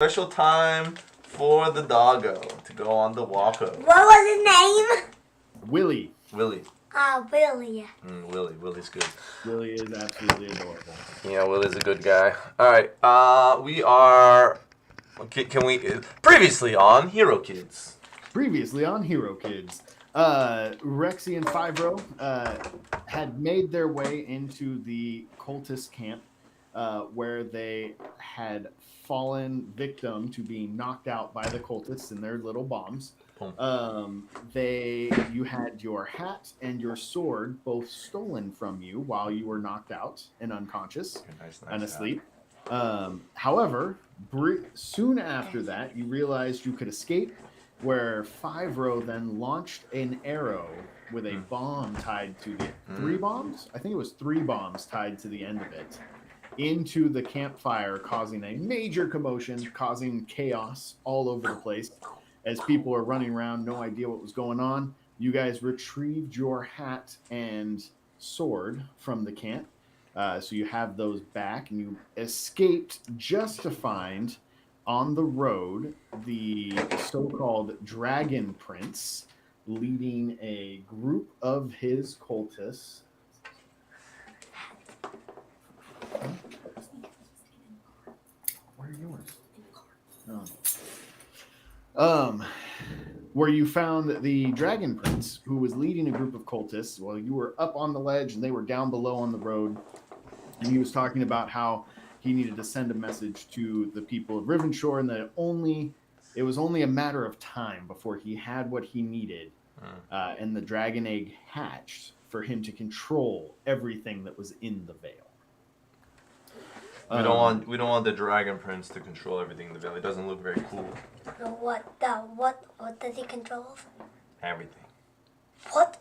Special time for the doggo to go on the walko. What was his name? Willie. Willie. Willie. Willie's good. Willie is absolutely adorable. Yeah, Willie's a good guy. All right, we are. Can we? Previously on Hero Kids. Previously on Hero Kids, Rexy and Fibro had made their way into the cultist camp, where they had fallen victim to being knocked out by the cultists and their little bombs. You had your hat and your sword both stolen from you while you were knocked out and unconscious and asleep. However, soon after that, you realized you could escape, where Fibro then launched an arrow with a bomb tied to the three bombs. I think it was 3 bombs tied to the end of it into the campfire, causing a major commotion, causing chaos all over the place. As people are running around, no idea what was going on. You guys retrieved your hat and sword from the camp. So you have those back, and you escaped just to find on the road the so-called Dragon Prince leading a group of his cultists. Where are yours? Oh. Where you found the Dragon Prince, who was leading a group of cultists while you were up on the ledge and they were down below on the road. And he was talking about how he needed to send a message to the people of Rivenshore, and that it was only a matter of time before he had what he needed, and the dragon egg hatched for him to control everything that was in the Veil. We don't want the Dragon Prince to control everything in the Veil. It doesn't look very cool. What does he control? Everything. What?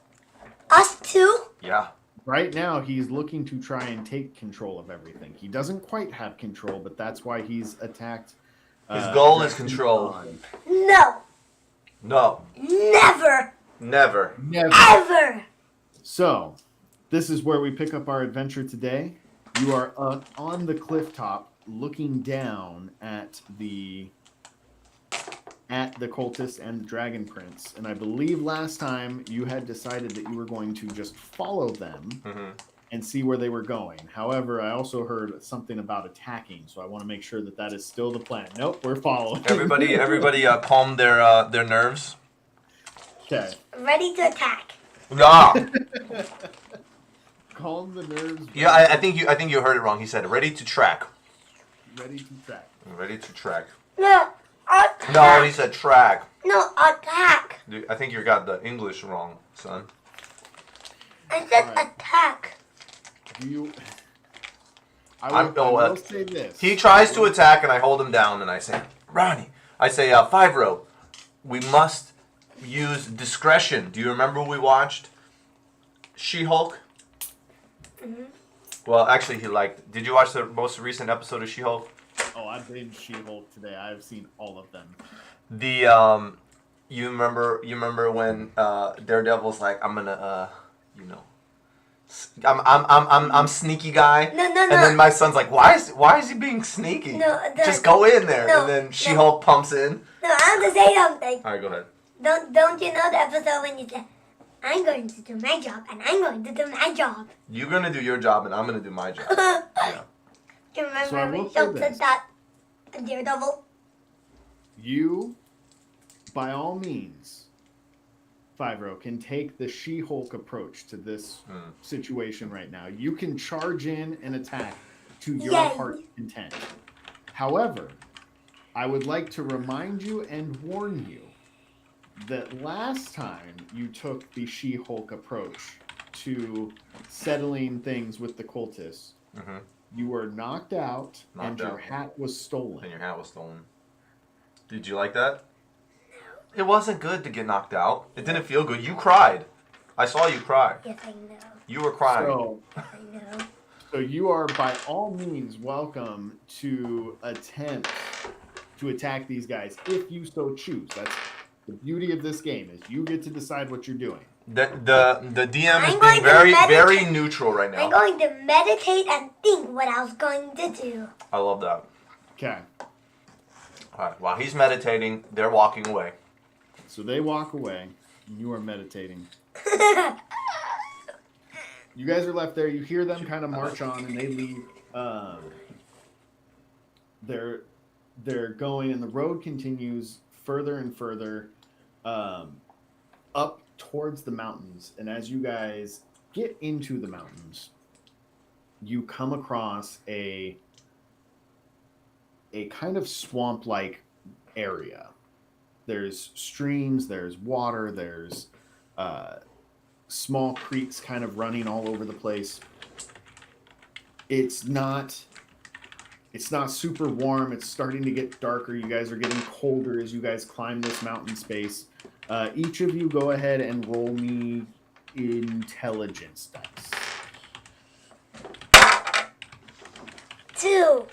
Us too? Yeah. Right now, he's looking to try and take control of everything. He doesn't quite have control, but that's why he's attacked. His goal is control. No. No. Never. Never. Ever. So, this is where we pick up our adventure today. You are on the cliff top, looking down at the cultists and the Dragon Prince. And I believe last time you had decided that you were going to just follow them and see where they were going. However, I also heard something about attacking, so I want to make sure that that is still the plan. Nope, we're following. Everybody calm their nerves. Okay. Ready to attack. Ah. Calm the nerves. Yeah, I think you heard it wrong. He said ready to track. Ready to track. Ready to track. No. Attack. No, he said track. No, attack. Dude, I think you got the English wrong, son. I said attack. I will say this. He tries to attack, and I hold him down, and I say, Ronnie, Fibro, we must use discretion. Do you remember we watched She-Hulk? Mm-hmm. Well, actually, did you watch the most recent episode of She-Hulk? Oh, I binged She-Hulk today. I've seen all of them. You remember when Daredevil's like, I'm gonna, I'm sneaky guy. No. And then my son's like, why is he being sneaky? No, just go in there. No, and then She-Hulk pumps in. No, I want to say something. All right, go ahead. Don't you know the episode when you said, I'm going to do my job, and I'm going to do my job. You're gonna do your job, and I'm gonna do my job. Yeah. Do you remember So I when will she say said this. that a Daredevil? You, by all means, Fibro, can take the She-Hulk approach to this situation right now. You can charge in and attack to your heart's content. However, I would like to remind you and warn you that last time you took the She-Hulk approach to settling things with the cultists, you were knocked out and your hat was stolen. And your hat was stolen. Did you like that? No. It wasn't good to get knocked out. It didn't feel good. You cried. I saw you cry. Yes, I know. You were crying. So, I know. So you are by all means welcome to attempt to attack these guys if you so choose. That's the beauty of this game, is you get to decide what you're doing. The DM is being very neutral right now. I'm going to meditate and think what I was going to do. I love that. Okay. All right. While he's meditating, they're walking away. So they walk away. And you are meditating. You guys are left there. You hear them kind of march on, and they leave. They're going, and the road continues further and further up towards the mountains. And as you guys get into the mountains, you come across a kind of swamp-like area. There's streams, there's water, there's small creeks kind of running all over the place. It's not super warm. It's starting to get darker. You guys are getting colder as you guys climb this mountain space. Each of you go ahead and roll me intelligence dice. 2.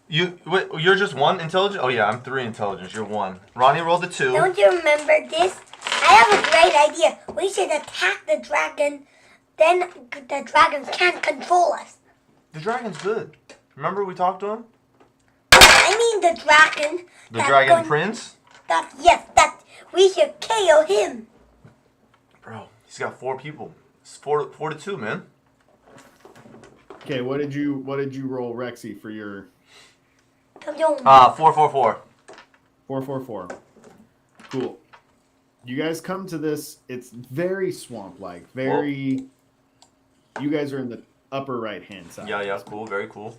You're just 1 intelligence? Oh yeah, I'm 3 intelligence. You're 1. Ronnie rolled a 2. Don't you remember this? I have a great idea. We should attack the dragon. Then the dragon can't control us. The dragon's good. Remember we talked to him? I mean the dragon. The dragon prince? Yes, we should KO him. Bro, he's got 4 people. It's 4 to 2, man. Okay, what did you roll, Rexy, for your 4. 4. Cool. You guys come to this. It's very swamp-like. Very. Whoa. You guys are in the upper right-hand side. Yeah. Cool. Very cool.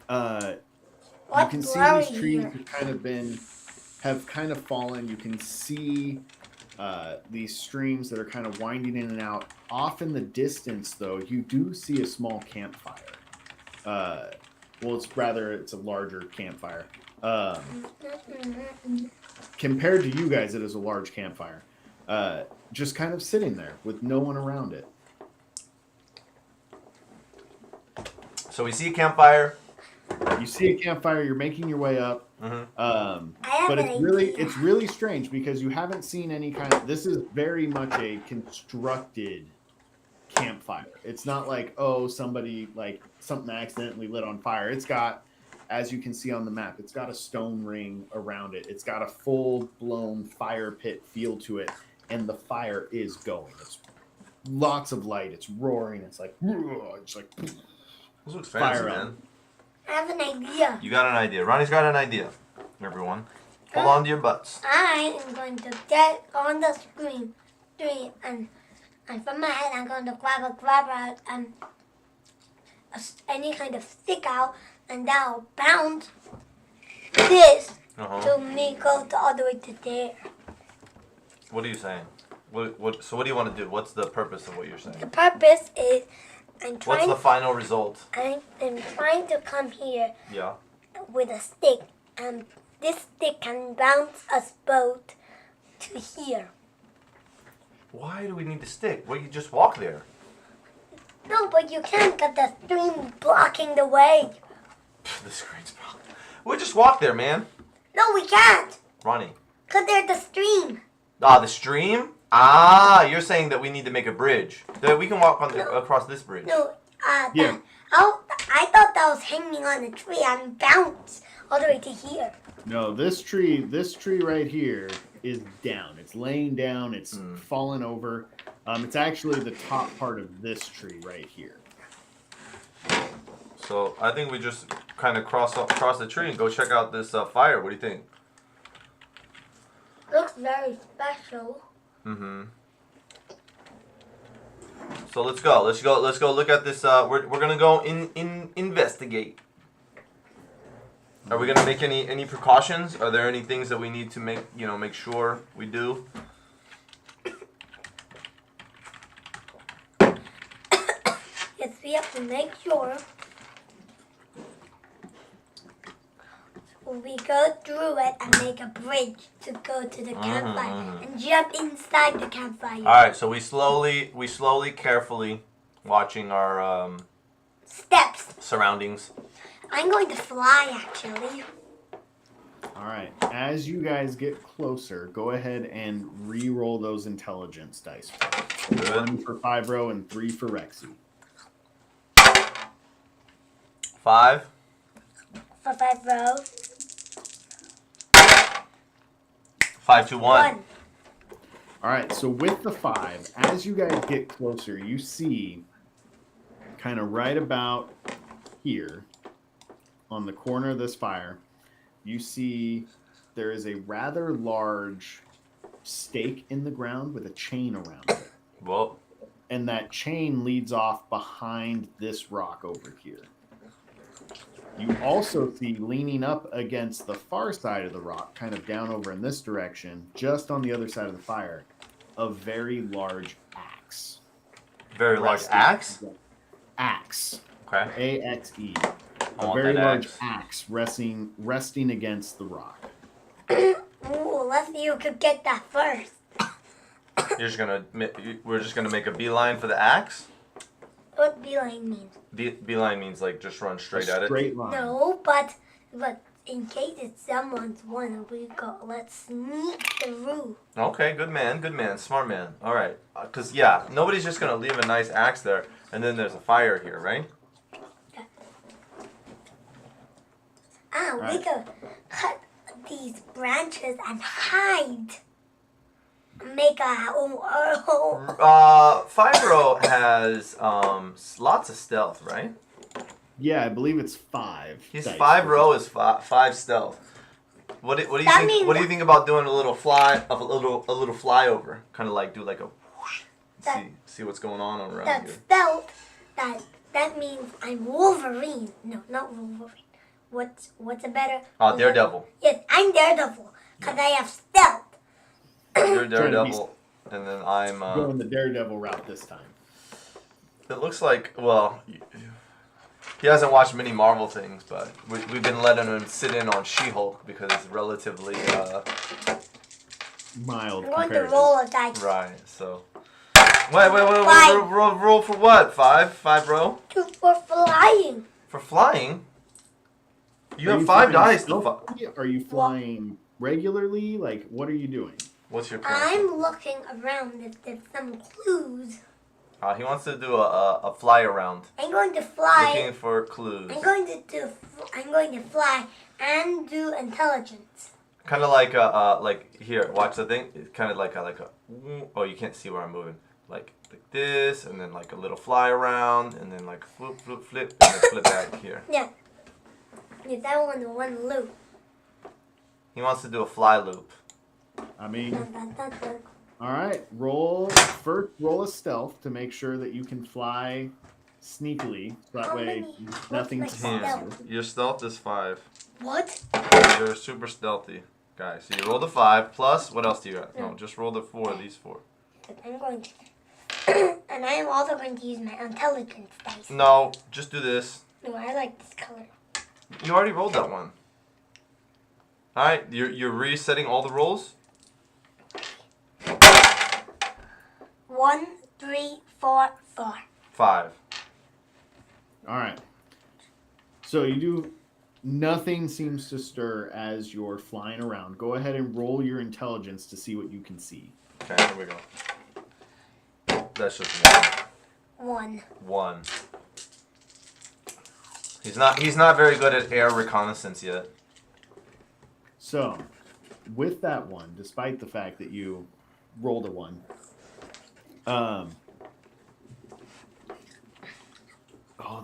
You can see these trees have kind of fallen. You can see these streams that are kind of winding in and out. Off in the distance, though, you do see a small campfire. It's a larger campfire. Compared to you guys, it is a large campfire. Just kind of sitting there with no one around it. So we see a campfire. You see a campfire. You're making your way up. Mm-hmm. But it's really strange because you haven't seen any kind of. This is very much a constructed campfire. It's not like something accidentally lit on fire. It's got, as you can see on the map, it's got a stone ring around it. It's got a full-blown fire pit feel to it, and the fire is going. It's lots of light. It's roaring. It's like This looks fancy, man. I have an idea. You got an idea. Ronnie's got an idea. Everyone, hold on to your butts. I am going to get on the screen, and from my head, I'm going to grab any kind of stick out, and that'll bounce this to me go all the way to there. What are you saying? So what do you want to do? What's the purpose of what you're saying? The purpose is what's the final result? I'm trying to come here with a stick, and this stick can bounce us both to here. Why do we need the stick? Well, you just walk there. No, but you can't get the stream blocking the way. The screen's blocked. We'll just walk there, man. No, we can't. Ronnie. Because there's the stream. The stream? You're saying that we need to make a bridge. That we can walk across this bridge. No, yeah. I thought that was hanging on a tree and bounced all the way to here. No, this tree right here is down. It's laying down. It's fallen over. It's actually the top part of this tree right here. So I think we just kind of cross the tree and go check out this fire. What do you think? Looks very special. Mm-hmm. So let's go. Let's go look at this. We're gonna go investigate. Are we gonna make any precautions? Are there any things that we need to make sure we do? Yes, we have to make sure we go through it and make a bridge to go to the campfire and jump inside the campfire. All right, so we slowly, carefully watching our steps, surroundings. I'm going to fly, actually. All right. As you guys get closer, go ahead and re-roll those intelligence dice. Good. 1 for Fibro and 3 for Rexy. 5. for 5 rows. 5 to 1. All right, so with the 5, as you guys get closer, you see kind of right about here on the corner of this fire, you see there is a rather large stake in the ground with a chain around it. Whoa. And that chain leads off behind this rock over here. You also see leaning up against the far side of the rock, kind of down over in this direction, just on the other side of the fire, a very large axe. Very large axe? Axe. Okay. A-X-E. A very large axe resting against the rock. Ooh, let's see who could get that first. We're just gonna make a beeline for the axe? What beeline means? Beeline means like just run straight at it. Straight line. No, but in case it's someone's one, let's sneak through. Okay, good man, smart man. All right, cause nobody's just gonna leave a nice axe there, and then there's a fire here, right? We could cut these branches and hide. Make a home. Fibro has lots of stealth, right? Yeah, I believe it's 5. He's 5 is 5 stealth. What do you think? What do you think about doing a little flyover? Kind of like do like a whoosh. See what's going on around here. That's stealth. That means I'm Wolverine. No, not Wolverine. What's a better? Daredevil. Yes, I'm Daredevil because I have stealth. You're Daredevil, and then I'm going the Daredevil route this time. It looks like he hasn't watched many Marvel things, but we've been letting him sit in on She-Hulk because it's relatively mild. I'm going to roll a dice. Right. So. Wait. Roll for what? 5 row? 2 for flying. For flying? You have 5 dice to fly. Are you flying regularly? Like, what are you doing? What's your plan? I'm looking around if there's some clues. He wants to do a fly around. I'm going to fly. Looking for clues. I'm going to fly and do intelligence. Kind of like here. Watch the thing. It's kind of like a. Oh, you can't see where I'm moving. Like this, and then like a little fly around, and then like flip, and then flip back here. Yeah. Is that one loop? He wants to do a fly loop. I mean, all right. Roll a stealth to make sure that you can fly sneakily. So that way, nothing sees you. Your stealth is 5. What? You're super stealthy, guys. So you roll the 5 plus. What else do you got? No, just roll the 4. These 4. I'm going to, and I am also going to use my intelligence dice. No, just do this. No, I like this color. You already rolled that one. All right, you're resetting all the rolls. 1, 3, 4, 4. 5. All right. So you do. Nothing seems to stir as you're flying around. Go ahead and roll your intelligence to see what you can see. Okay, here we go. That's just 1. 1. He's not very good at air reconnaissance yet. So, with that 1, despite the fact that you rolled a 1,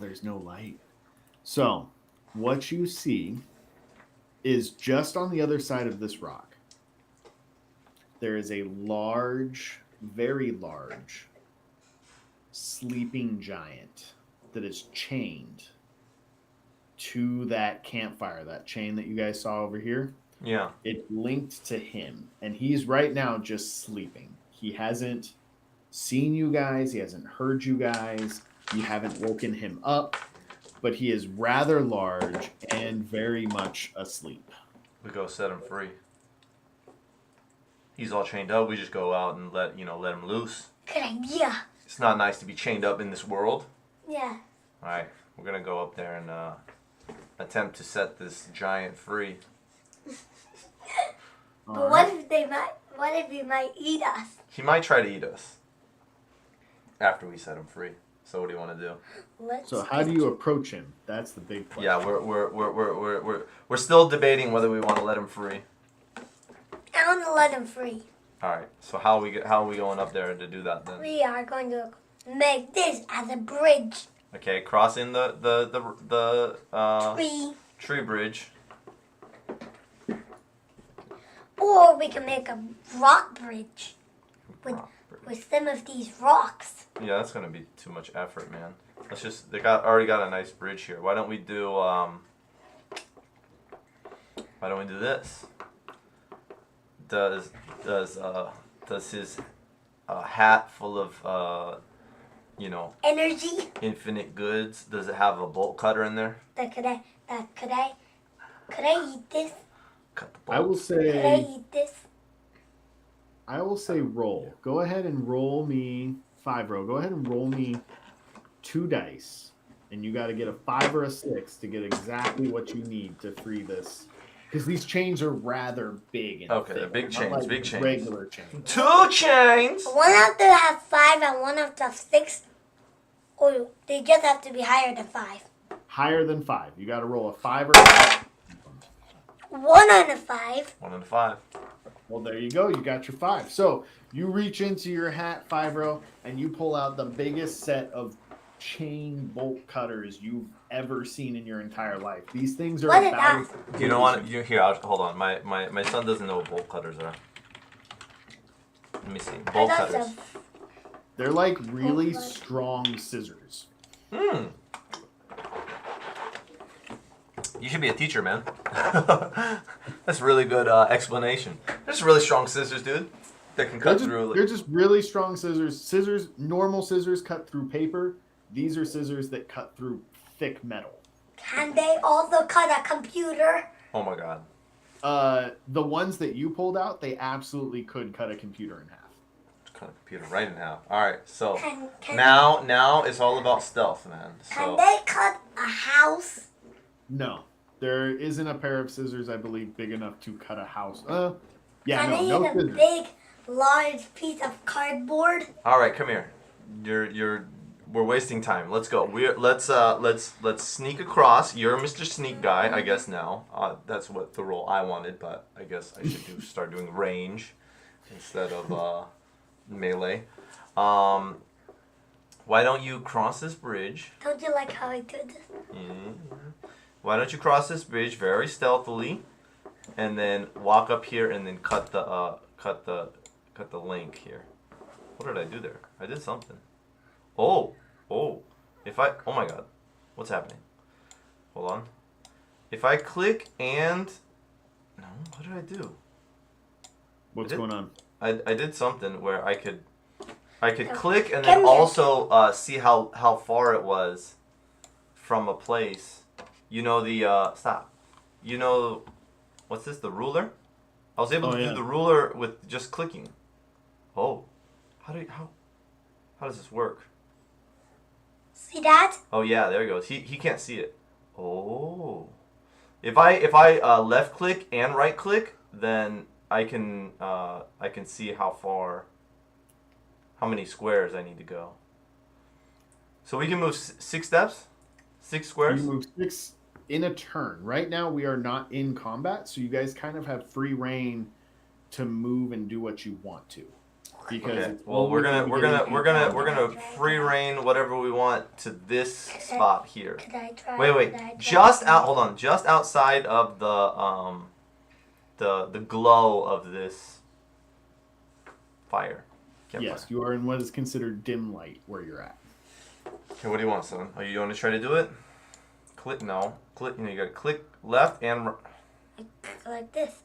there's no light. So, what you see is just on the other side of this rock, there is a large, very large, sleeping giant that is chained to that campfire, that chain that you guys saw over here. Yeah. It's linked to him, and he's right now just sleeping. He hasn't seen you guys. He hasn't heard you guys. You haven't woken him up, but he is rather large and very much asleep. We go set him free. He's all chained up. We just go out and let him loose. Good idea. It's not nice to be chained up in this world. Yeah. All right, we're gonna go up there and attempt to set this giant free. But what if he might eat us? He might try to eat us after we set him free. So what do you want to do? So how do you approach him? That's the big question. Yeah, we're still debating whether we want to let him free. I want to let him free. All right. So how are we going up there to do that then? We are going to make this as a bridge. Okay, crossing the tree bridge. Or we can make a rock bridge with some of these rocks. Yeah, that's gonna be too much effort, man. Let's just already got a nice bridge here. Why don't we do this? Does his hat full of energy? Infinite goods, does it have a bolt cutter in there? Could I eat this? Cut the bolt. I will Could I say eat this? roll. Go ahead and roll me 5 row. Go ahead and roll me 2 dice. And you got to get a 5 or a 6 to get exactly what you need to free this. Because these chains are rather big. And Okay, thick. they're big chains, Like big chains. Regular chains. 2 chains! One have to have 5 and one have to have 6. Or they just have to be higher than 5. Higher than 5. You got to roll a 5 or a 6. 1 and a 5. 1 and a 5. Well, there you go. You got your 5. So you reach into your hat 5 row and you pull out the biggest set of chain bolt cutters you've ever seen in your entire life. These things are What is about. that? You don't want to. Here, hold on. My son doesn't know what bolt cutters are. Let me see. Bolt I thought cutters. so. They're like really strong scissors. You should be a teacher, man. That's really good explanation. There's really strong scissors, dude. That can cut through. They're just really strong scissors. Scissors, normal scissors cut through paper. These are scissors that cut through thick metal. Can they also cut a computer? Oh my god. The ones that you pulled out, they absolutely could cut a computer in half. Cut a computer right in half. All right, so Can now it's all about stealth, man. Can So they cut a house? No, there isn't a pair of scissors, I believe, big enough to cut a house. Can they no eat a scissors. big, large piece of cardboard? all right, come here. We're wasting time. Let's go. Let's sneak across. You're Mr. Sneak Guy, I guess now. That's what the role I wanted, but I guess I should start doing range instead of melee. Why don't you cross this bridge? Don't you like how I do this? Why don't you cross this bridge very stealthily, and then walk up here and then cut the link here. What did I do there? I did something. Oh my god, what's happening? Hold on. If I click and no, what did I do? What's going on? I did something where I could click and then also see how far it was from a place. You know the stop. You know what's this? The ruler. I was able to do the ruler with just clicking. Oh, how does this work? See that? Oh yeah, there he goes. He can't see it. Oh, if I left click and right click, then I can see how many squares I need to go. So we can move 6 steps, 6 squares. You move 6 in a turn. Right now we are not in combat, so you guys kind of have free reign to move and do what you want to. Because well, we're gonna free reign whatever we want to this spot here. Could I try? Wait, just outside of the glow of this fire. Yes, you are in what is considered dim light where you're at. Okay, what do you want, son? Oh, you want to try to do it? Click, no. Click, you gotta click left and right. Like this.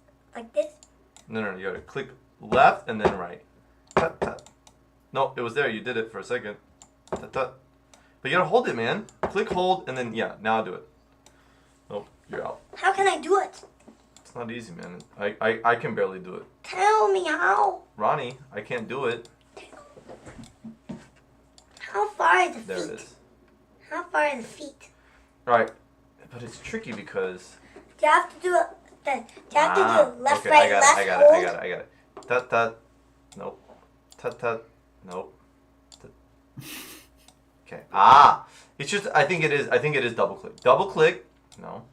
No, you gotta click left and then right. Tut, tut. No, it was there. You did it for a second. Tut, tut. But you gotta hold it, man. Click, hold, and then, yeah, now do it. Nope, you're out. How can I do it? It's not easy, man. I can barely do it. Tell me how. Ronnie, I can't do it. How far is the feet? There it is. How far are the feet? Right. But it's tricky because... Do you have to do it? Do you have to do left, okay, right, left, I got hold? it. Tut, tut. Nope. Tut, tut. Nope. Tut. Okay. It's just. I think it is. Double click. Double click. No.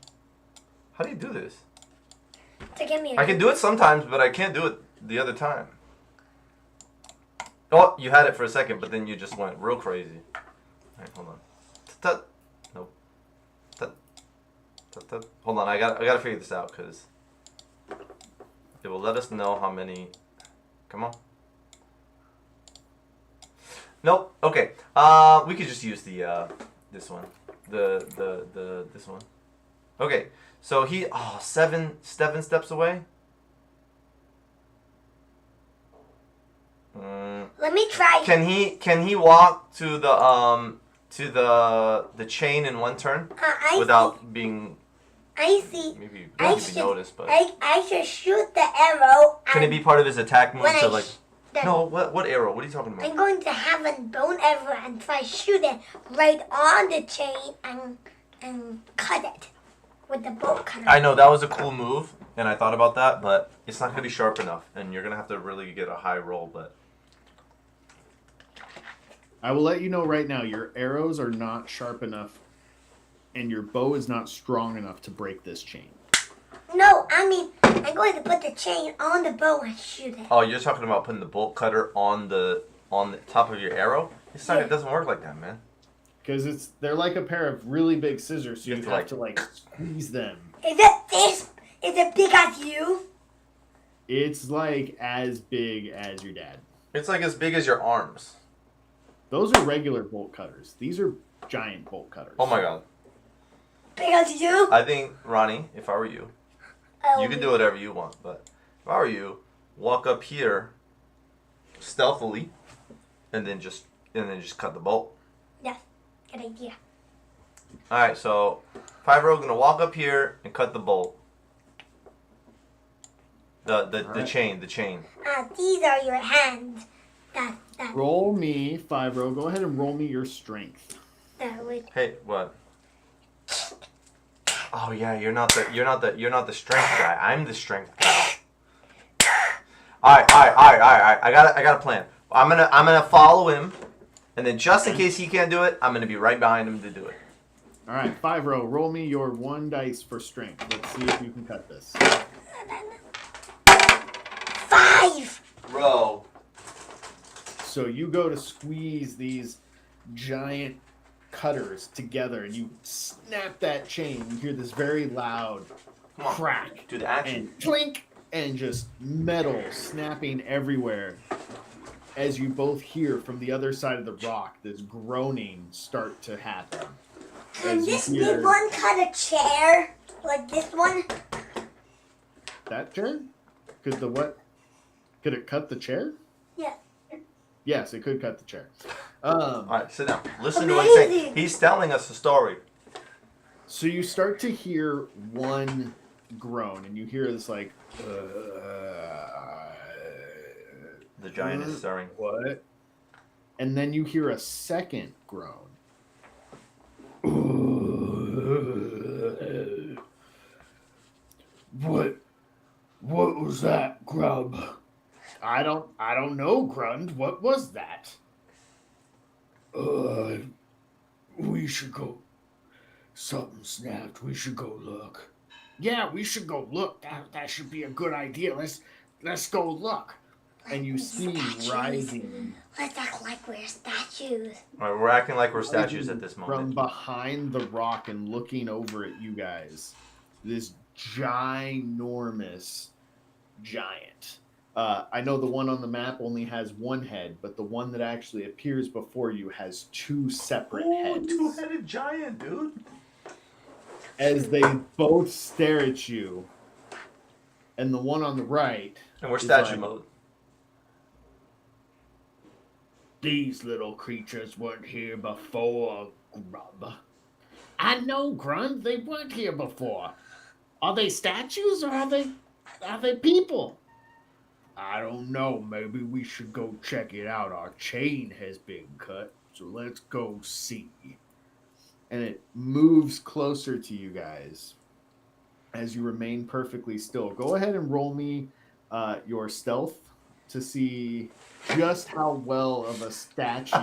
How do you do this? To give me I can do it sometimes, but I can't do it the other time. Oh, you had it for a second, but then you just went real crazy. All right, hold on. Tut. Nope. Tut. Tut, tut. Hold on, I gotta figure this out because it will let us know how many. Come on. Nope. Okay. We could just use the this one. This one. Okay. So he seven steps away. Let me try. Can he walk to the chain in one turn without being? I see. Maybe I should noticed, but I should shoot the arrow. Can it be part of his attack move? When So like, no, what arrow? What are you talking about? I'm going to have a bone arrow and try to shoot it right on the chain and cut it with the bolt cutter. I know that was a cool move, and I thought about that, but it's not gonna be sharp enough, and you're gonna have to really get a high roll. But I will let you know right now, your arrows are not sharp enough, and your bow is not strong enough to break this chain. No, I mean, I'm going to put the chain on the bow and shoot it. oh, you're talking about putting the bolt cutter on the top of your arrow? It's not. It doesn't work like that, man. Because they're like a pair of really big scissors, so you have to squeeze them. Is it this? Is it big as you? It's like as big as your dad. It's like as big as your arms. Those are regular bolt cutters. These are giant bolt cutters. Oh my god. Big as you? I think, Ronnie, if I were you, you can do whatever you want, but if I were you, walk up here stealthily and then just cut the bolt. Yes. Good idea. Alright, so Pyro gonna walk up here and cut the bolt. The chain. These are your hands. That. Roll me, Fibro. Go ahead and roll me your strength. Hey, what? Oh yeah, you're not the strength guy. I'm the strength guy. All right. I got a plan. I'm gonna follow him, and then just in case he can't do it, I'm gonna be right behind him to do it. All right, Fibro. Roll me your 1 dice for strength. Let's see if you can cut this. 5. Bro. So you go to squeeze these giant cutters together, and you snap that chain. You hear this very loud crack, do the action, and clink, and just metal snapping everywhere. As you both hear from the other side of the rock, this groaning start to happen. Can this big one cut a chair like this one? That chair? Could the what? Could it cut the chair? Yes. Yes, it could cut the chair. All right, sit down. Listen to what he's saying. He's telling us a story. So you start to hear one groan, and you hear this like. The giant is stirring. What? And then you hear a second groan. What was that, Grub? I don't know, Grund. What was that? We should go. Something snapped. We should go look. Yeah, we should go look. That should be a good idea. Let's go look. And you see rising. Let's act like we're statues. All right, we're acting like we're statues at this moment. From behind the rock and looking over at you guys, this ginormous giant. I know the one on the map only has one head, but the one that actually appears before you has 2 separate heads. Two-headed giant, dude. As they both stare at you, and the one on the right. And we're statue mode. These little creatures weren't here before, Grub. I know, Grunt. They weren't here before. Are they statues or are they people? I don't know. Maybe we should go check it out. Our chain has been cut, so let's go see. And it moves closer to you guys as you remain perfectly still. Go ahead and roll me your stealth to see just how well of a statue.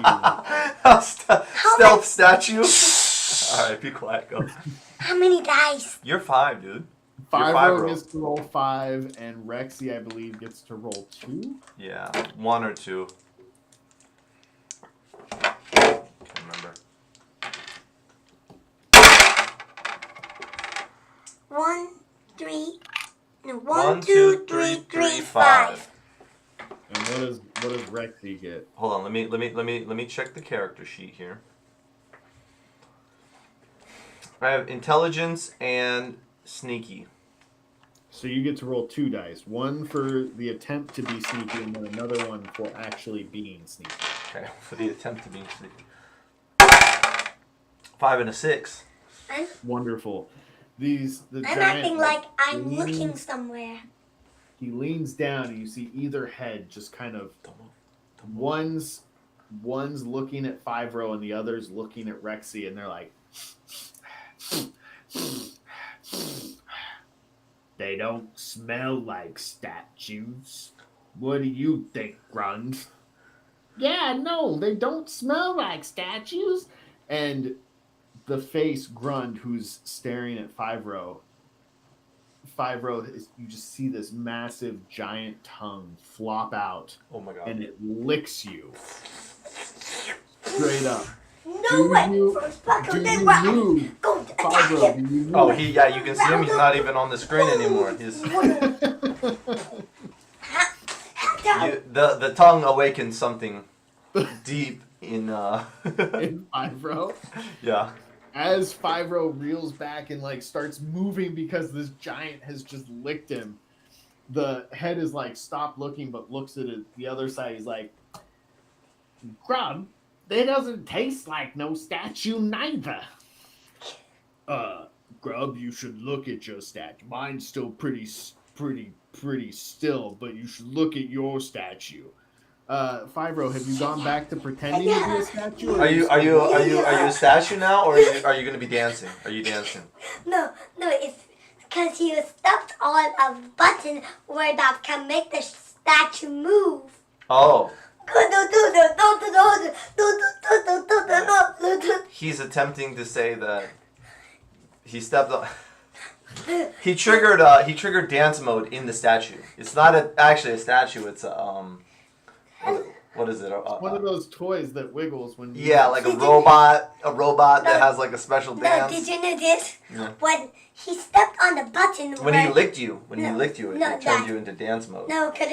Stealth statue. All right, be quiet. Go. How many dice? You're 5, dude. Five gets to roll 5, and Rexy, I believe, gets to roll 2. Yeah, 1 or 2. Can't remember. 1, 3. No, 1, 2, 3, 3, 5. And what does Rexy get? Hold on, let me check the character sheet here. I have intelligence and sneaky. So you get to roll 2 dice. One for the attempt to be sneaky, and then another one for actually being sneaky. Okay, for the attempt to be sneaky. 5 and a 6. Wonderful. I'm acting like I'm looking somewhere. He leans down, and you see either head just kind of one's looking at Five-Row, and the other's looking at Rexy, and they're like, they don't smell like statues. What do you think, Grund? Yeah, no, they don't smell like statues. And the face Grund, who's staring at Five-Row, you just see this massive giant tongue flop out. Oh my god. And it licks you. Straight up. No way! First buckle, then rock! Go attack him! Oh, you can see him. He's not even on the screen anymore. He's... the tongue awakens something deep in... in Five-Row? Yeah. As Five-Row reels back and like starts moving because this giant has just licked him, the head is like, stop looking, but looks at it, the other side. He's like, Grub, it doesn't taste like no statue neither. Grub, you should look at your statue. Mine's still pretty still, but you should look at your statue. Five-Row, have you gone back to pretending to be a statue? Are you a statue now, or are you gonna be dancing? Are you dancing? No, it's because you stepped on a button where that can make the statue move. Oh. He's attempting to say that he stepped on. He triggered dance mode in the statue. It's not actually a statue. It's a what is it? One of those toys that wiggles when. Yeah, like a robot that has like a special dance. No, did you know this? Yeah. When he stepped on the button. When he licked you, it turned you into dance mode. No, because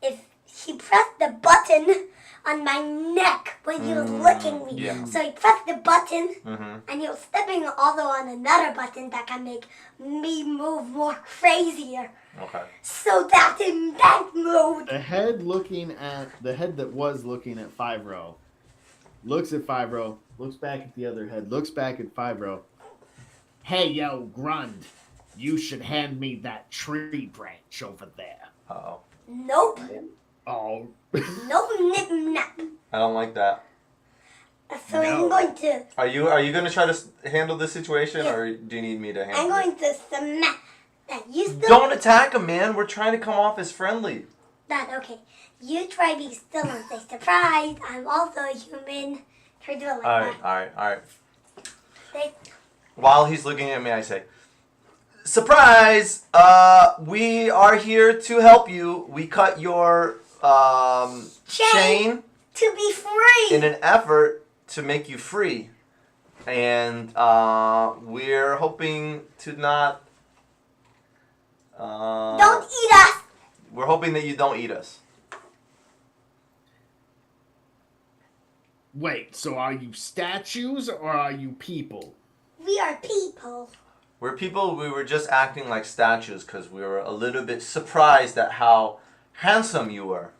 if he pressed the button on my neck when he was licking me. Yeah. So he pressed the button, and he was stepping also on another button that can make me move more crazier. Okay. So that's in that mode. The head that was looking at Five-Row looks at Five-Row, looks back at the other head, looks back at Five-Row. Hey, yo, Grund, you should hand me that tree branch over there. Uh-oh. Nope. Oh. Nope, nip, nap. I don't like that. So I'm going to... Are you going to try to handle this situation, or do you need me to handle it? I'm going to smack that. You still... Don't attack him, man. We're trying to come off as friendly. That, okay. You try to be still and say, surprise, I'm also a human. Try to do it like that. All right. While he's looking at me, I say, surprise! We are here to help you. We cut your chain to be free in an effort to make you free, and we're hoping to not. Don't eat us. We're hoping that you don't eat us. Wait, so are you statues or are you people? We are people. We're people. We were just acting like statues because we were a little bit surprised at how handsome you were.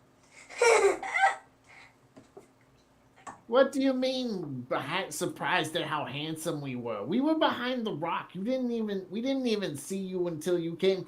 What do you mean surprised at how handsome we were? We were behind the rock. We didn't even see you until you came.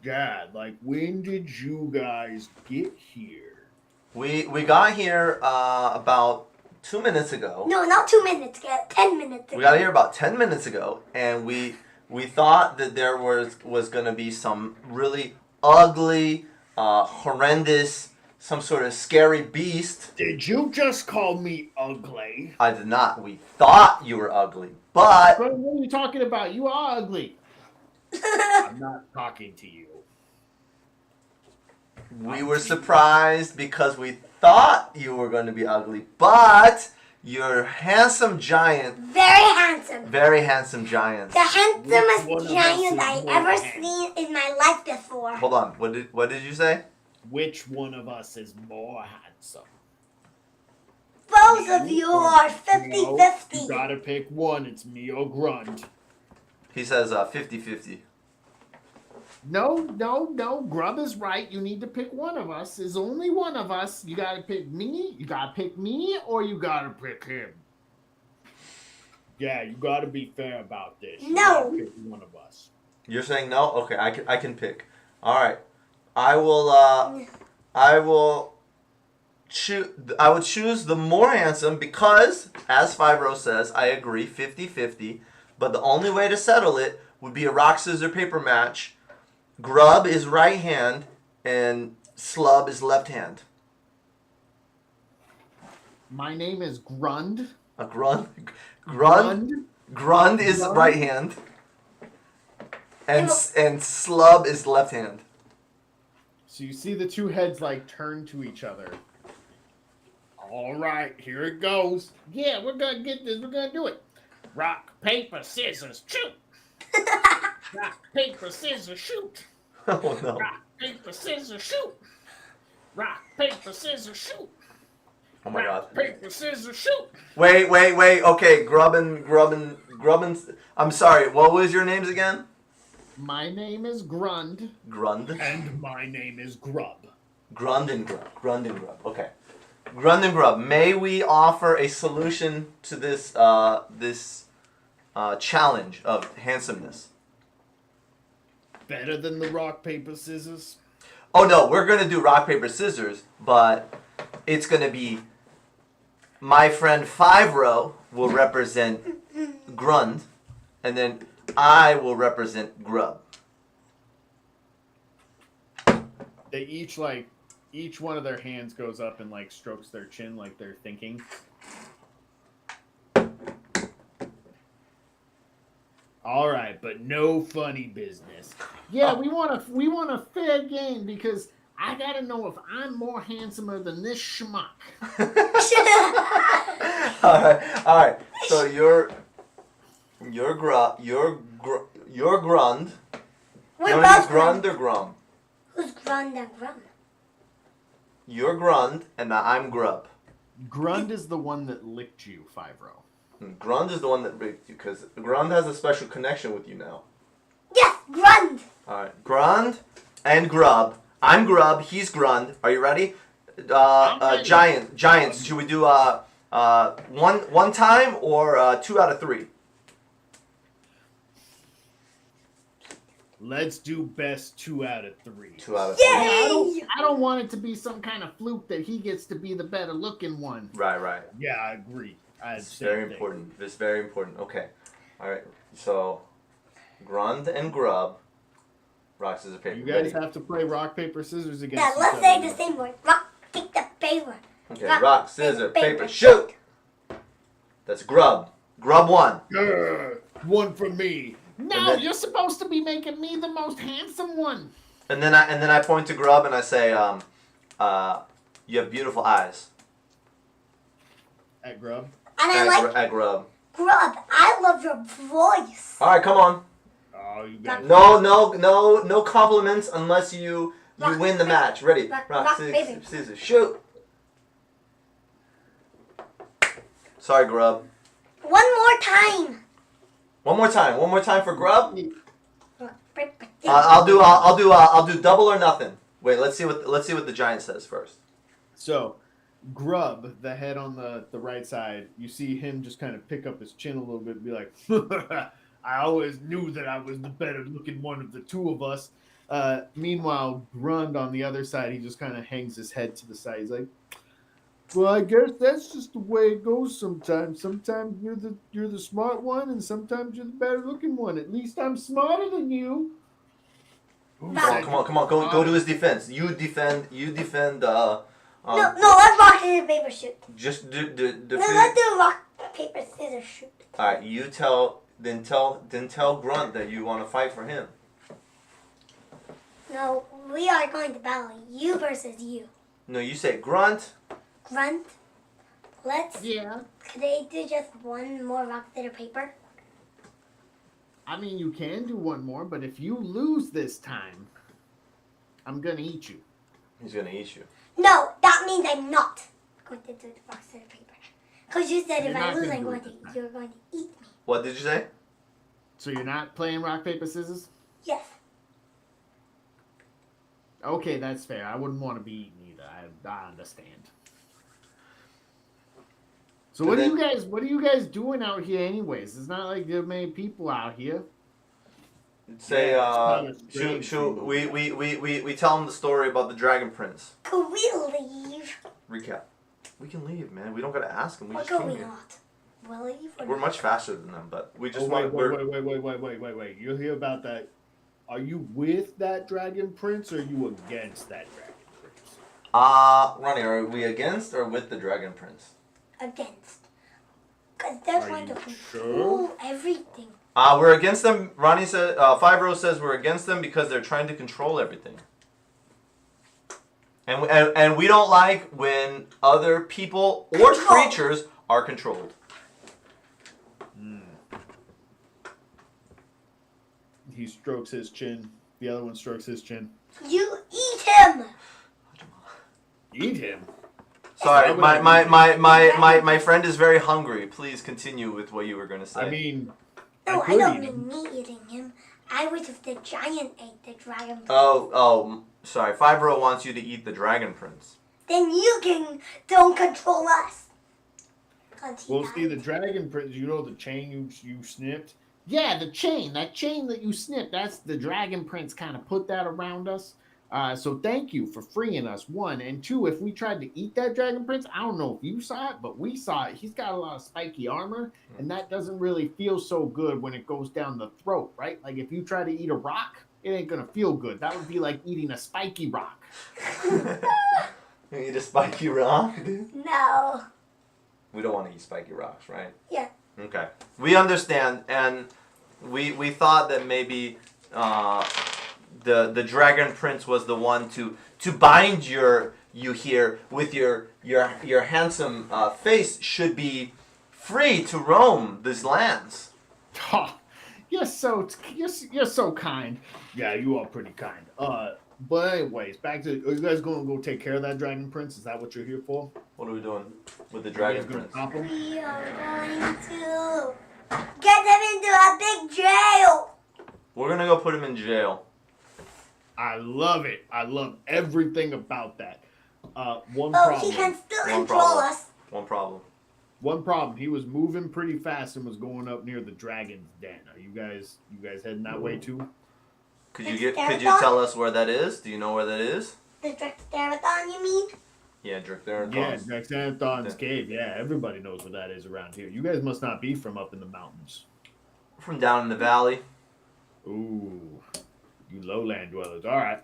God, like when did you guys get here? We got here about 2 minutes ago. No, not 2 minutes ago. 10 minutes ago. We got here about 10 minutes ago, and we thought that there was gonna be some really ugly horrendous, some sort of scary beast. Did you just call me ugly? I did not. We thought you were ugly, but... What are you talking about? You are ugly. I'm not talking to you. We were surprised because we thought you were going to be ugly, but you're a handsome giant. Very handsome. Very handsome giant. The handsomest giant I ever seen in my life before. Hold on. What did you say? Which one of us is more handsome? Both of you are 50-50. You gotta pick one. It's me or Grund. He says 50-50. No. Grub is right. You need to pick one of us. There's only one of us. You gotta pick me. You gotta pick me, or you gotta pick him. Yeah, you gotta be fair about this. You No. gotta pick one of us. You're saying no? Okay, I can pick. All right. I will choose the more handsome because, as Five-Row says, I agree, 50-50. But the only way to settle it would be a rock, scissors, paper match. Grub is right hand, and Slub is left hand. My name is Grund. A Grund is right hand, and Slub is left hand. So you see the two heads like turn to each other. All right, here it goes. Yeah, we're gonna get this. We're gonna do it. Rock, paper, scissors, shoot. Rock, paper, scissors, shoot. Oh no. Rock, paper, scissors, shoot. Rock, paper, scissors, shoot. Oh my God. Rock, paper, scissors, shoot. Wait. Okay, Grubbin. I'm sorry. What was your names again? My name is Grund. Grund. And my name is Grub. Grund and Grub. Okay. Grund and Grub. May we offer a solution to this challenge of handsomeness? Better than the rock, paper, scissors? Oh no, we're gonna do rock, paper, scissors, but it's gonna be my friend Five-Row will represent Grund, and then I will represent Grub. They each one of their hands goes up and like strokes their chin like they're thinking. All right, but no funny business. Yeah, we want a fair game because I gotta know if I'm more handsomer than this schmuck. All right. So you're Grund. We're both Grund or Grum? Who's Grund and Grum? You're Grund, and I'm Grub. Grund is the one that licked you, Five-Row. Grund is the one that rigged you, because Grund has a special connection with you now. Yes, Grund! Alright, Grund and Grub. I'm Grub, he's Grund. Are you ready? Giants. Should we do one time or 2 out of 3? Let's do best 2 out of 3. 2 out of 3. Yay! I don't want it to be some kind of fluke that he gets to be the better looking one. Right. Yeah, I agree. It's very important. It's very important. Okay. Alright, so Grund and Grub. Rock, scissors, paper. You guys have to play rock, paper, scissors against Yeah, each let's other. say the same word. Rock, paper, paper. Okay, rock, scissors, paper, shoot! That's Grub. Grub won. One for me. No, then, you're supposed to be making me the most handsome one. And then I point to Grub and I say, you have beautiful eyes. At Grub? And I at Grub. Grub, I love your voice. All right, come on. Oh, you got No compliments unless you win the match. Ready? Rock, scissors, shoot. Sorry, Grub. One more time. One more time for Grub. Rock, paper, scissors. I'll do double or nothing. Wait, let's see what the giant says first. So, Grub, the head on the right side, you see him just kind of pick up his chin a little bit and be like, I always knew that I was the better looking one of the two of us. Meanwhile, Grund on the other side, he just kind of hangs his head to the side. He's like, well, I guess that's just the way it goes sometimes. Sometimes you're the smart one, and sometimes you're the better looking one. At least I'm smarter than you. Come on. Go to his defense. You defend. no, let's rock, paper, paper, shoot. Just do. No, let's do rock, paper, scissors, shoot. All right. You tell. Then tell Grunt that you want to fight for him. No, we are going to battle you versus you. No, you say Grunt. Grunt, let's. Yeah. Could they do just one more rock, scissors, paper? I mean, you can do one more, but if you lose this time, I'm gonna eat you. He's gonna eat you. No, that means I'm not going to do the rock, scissors, paper. Because you said if I lose, you're going to eat me. What did you say? So you're not playing rock, paper, scissors? Yes. Okay, that's fair. I wouldn't want to be eaten either. I understand. So what are you guys doing out here anyways? It's not like there are many people out here. Say we tell him the story about the Dragon Prince. Could we leave? Recap. We can leave, man. We don't gotta ask him. We Or just could came we here. not? We'll leave. We're much faster than them, but we just wait. want. Wait. You'll hear about that. Are you with that Dragon Prince or are you against that Dragon Prince? Ronnie, are we against or with the Dragon Prince? Against. Because they're going to control everything. We're against them. Ronnie said, 5 says we're against them because they're trying to control everything. And we don't like when other people or creatures are controlled. He strokes his chin. The other one strokes his chin. You eat him! Eat him? Sorry, my friend is very hungry. Please continue with what you were going to say. I mean... No, I don't mean me eating him. I was if the giant ate the Dragon Prince. Oh, sorry. 5 wants you to eat the Dragon Prince. Then you don't control us. Well, see, the Dragon Prince, you know the chain you snipped? Yeah, the chain. That chain that you snipped, that's the Dragon Prince kind of put that around us. So thank you for freeing us, 1. And 2, if we tried to eat that Dragon Prince, I don't know if you saw it, but we saw it. He's got a lot of spiky armor, and that doesn't really feel so good when it goes down the throat, right? Like if you try to eat a rock, it ain't going to feel good. That would be like eating a spiky rock. You eat a spiky rock, dude? No. We don't want to eat spiky rocks, right? Yeah. Okay. We understand, and we thought that maybe the Dragon Prince was the one to bind you here with your handsome face should be free to roam these lands. Oh, you're so kind. Yeah, you are pretty kind. But anyways, back to, are you guys going to go take care of that Dragon Prince? Is that what you're here for? What are we doing with the Dragon Prince? We are going to get them into a big jail. We're going to go put him in jail. I love it. I love everything about that. One Oh, problem. he can still control us. One problem. One problem. He was moving pretty fast and was going up near the dragon's den. Are you guys heading that way too? Could you tell us where that is? Do you know where that is? The Drextherathon, you mean? Yeah, Drextherathon. Yeah, Drextherathon's cave. Yeah, everybody knows what that is around here. You guys must not be from up in the mountains. From down in the valley. Ooh, you lowland dwellers. All right.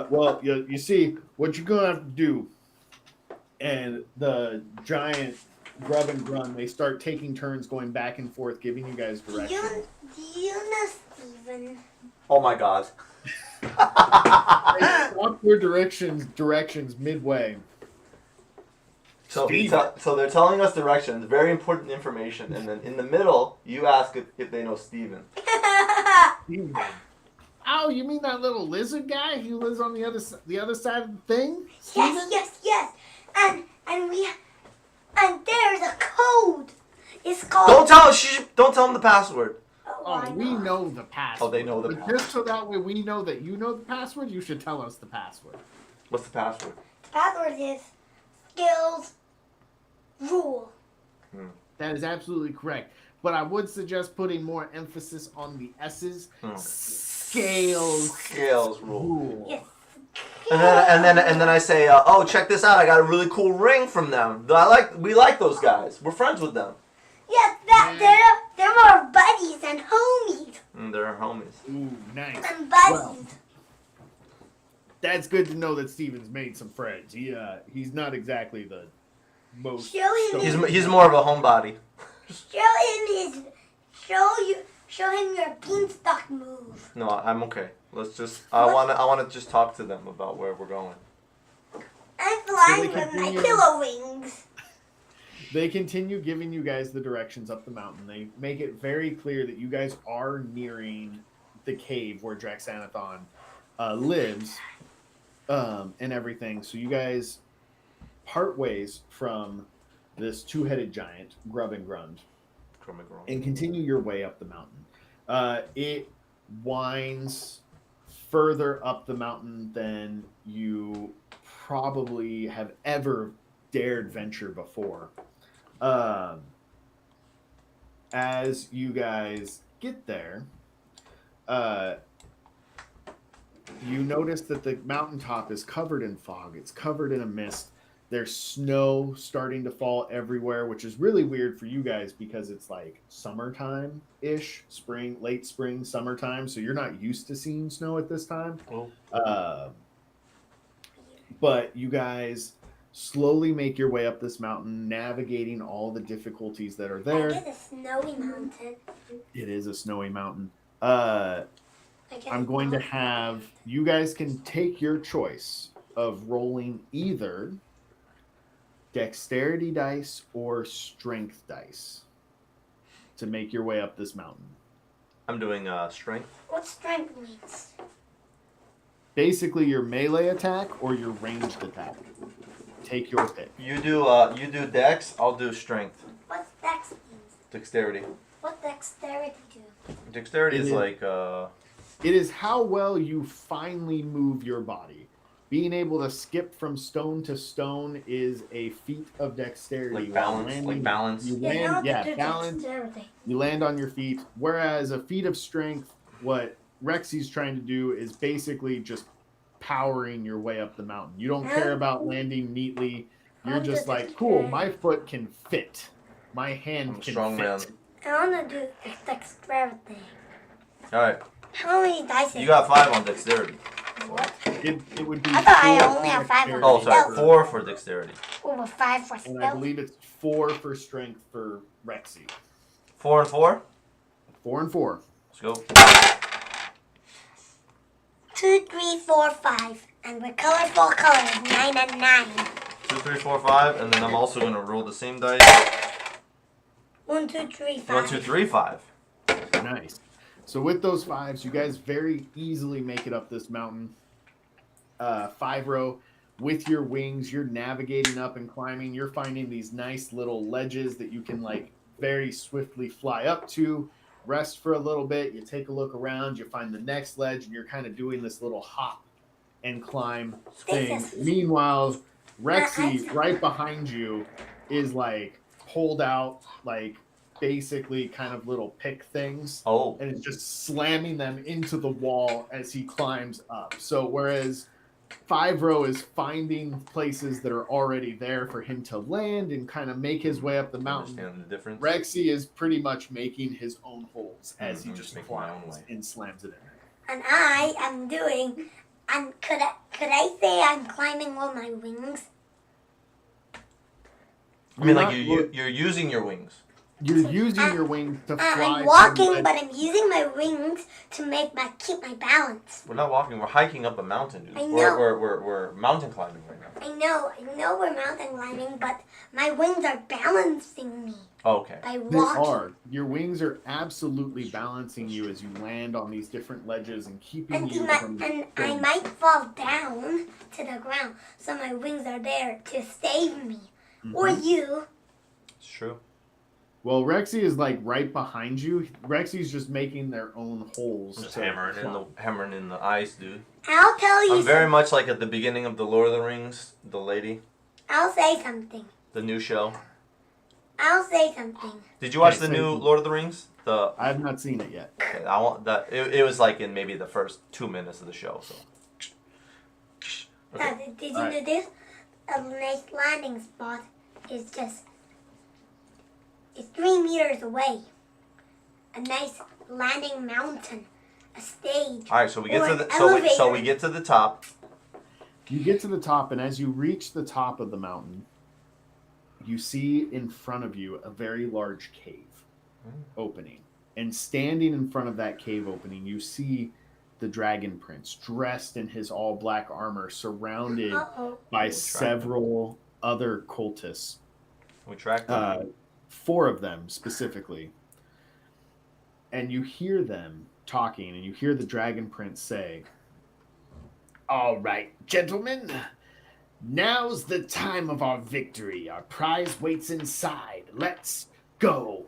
Well, you see, what you're gonna have to do, and the giant Grub and Grun, they start taking turns going back and forth, giving you guys direction. Do you know Steven? Oh my God. Swap your directions midway. So they're telling us directions, very important information, and then in the middle, you ask if they know Steven. Steven. Oh, you mean that little lizard guy who lives on the other side of the thing? Steven? Yes. And there's a code. It's called. Don't tell them the password. Oh, we know the password. Oh, they know the password. Just so that way we know that you know the password, you should tell us the password. What's the password? The password is skills rule. That is absolutely correct. But I would suggest putting more emphasis on the S's. Scales rule. Yes. And then I say, oh, check this out! I got a really cool ring from them. We like those guys. We're friends with them. Yes, they're more buddies and homies. They're homies. Ooh, nice. And buddies. That's good to know that Steven's made some friends. He's not exactly the most. He's more of a homebody. Show him your beanstalk move. No, I'm okay. Let's just. I wanna just talk to them about where we're going. I'm flying with my pillow wings. They continue giving you guys the directions up the mountain. They make it very clear that you guys are nearing the cave where Draxanathon lives, and everything. So you guys part ways from this two-headed giant, Grub and Grund, and continue your way up the mountain. It winds further up the mountain than you probably have ever dared venture before. As you guys get there, you notice that the mountaintop is covered in fog. It's covered in a mist. There's snow starting to fall everywhere, which is really weird for you guys because it's like summertime-ish, late spring, summertime. So you're not used to seeing snow at this time. Oh. But you guys slowly make your way up this mountain, navigating all the difficulties that are there. It is a snowy mountain. It is a snowy mountain. I'm going to have you guys can take your choice of rolling either dexterity dice or strength dice to make your way up this mountain. I'm doing strength. What strength means? Basically your melee attack or your ranged attack. Take your pick. You do dex, I'll do strength. What's dex means? Dexterity. What dexterity do? Dexterity is like it is how well you finally move your body. Being able to skip from stone to stone is a feat of dexterity. Like balance. You land, balance. Dexterity. You land on your feet. Whereas a feat of strength, what Rexy's trying to do is basically just powering your way up the mountain. You don't care about landing neatly. You're just like, cool, my foot can fit. My hand can strong fit. Man. I want to do dexterity. All right. How many dice? You got 5 on dexterity. What? It would be. I thought I 4 only have 5 on Oh, sorry, 4 for dexterity. Over 5 for And I stealth. believe it's 4 for strength for Rexy. 4 and 4. 4 and 4. Let's go. 2, 3, 4, 5. And with colorful colors, 9 and 9. 2, 3, 4, 5, and then I'm also gonna roll the same dice. 1, 2, 3, 5. 1, 2, 3, 5. Nice. So with those 5s, you guys very easily make it up this mountain. 5-row. With your wings, you're navigating up and climbing. You're finding these nice little ledges that you can like very swiftly fly up to, rest for a little bit. You take a look around, you find the next ledge, and you're kind of doing this little hop and climb thing. Meanwhile, Rexy right behind you is like pulled out like basically kind of little pick things. Oh. And it's just slamming them into the wall as he climbs up. So whereas 5-row is finding places that are already there for him to land and kind of make his way up the mountain. Understand the difference? Rexy is pretty much making his own holes as he just make my own climbs way. and slams it in there. And I am doing. And could I say I'm climbing on my wings? I mean, like you're using your wings. You're using your wings to fly. I'm walking, but I'm using my wings to keep my balance. We're not walking. We're hiking up a mountain, dude. I know. We're mountain climbing right now. I know we're mountain climbing, but my wings are balancing me. Oh, okay. By They walking. are. Your wings are absolutely balancing you as you land on these different ledges and keeping you from. And I might fall down to the ground, so my wings are there to save me. Mm-hmm. Or you. It's true. Well, Rexy is like right behind you. Rexy's just making their own holes. Just hammering in the ice, dude. I'll tell you. I'm very much like at the beginning of the Lord of the Rings, the lady, I'll say something. the new show. I'll say something. Did you watch Okay, the say new something. Lord of the Rings? I have not seen it yet. Okay, I want that. It was like in maybe the first 2 minutes of the show. So. Okay. Did you know this? A nice landing spot is just. It's 3 meters away. A nice landing mountain, a stage. All right, so we get Or to an the so we elevator. get to the top. You get to the top, and as you reach the top of the mountain, you see in front of you a very large cave opening. And standing in front of that cave opening, you see the Dragon Prince dressed in his all black armor, surrounded by several other cultists. We tracked them. 4 of them specifically. And you hear them talking, and you hear the Dragon Prince say, "All right, gentlemen, now's the time of our victory. Our prize waits inside. Let's go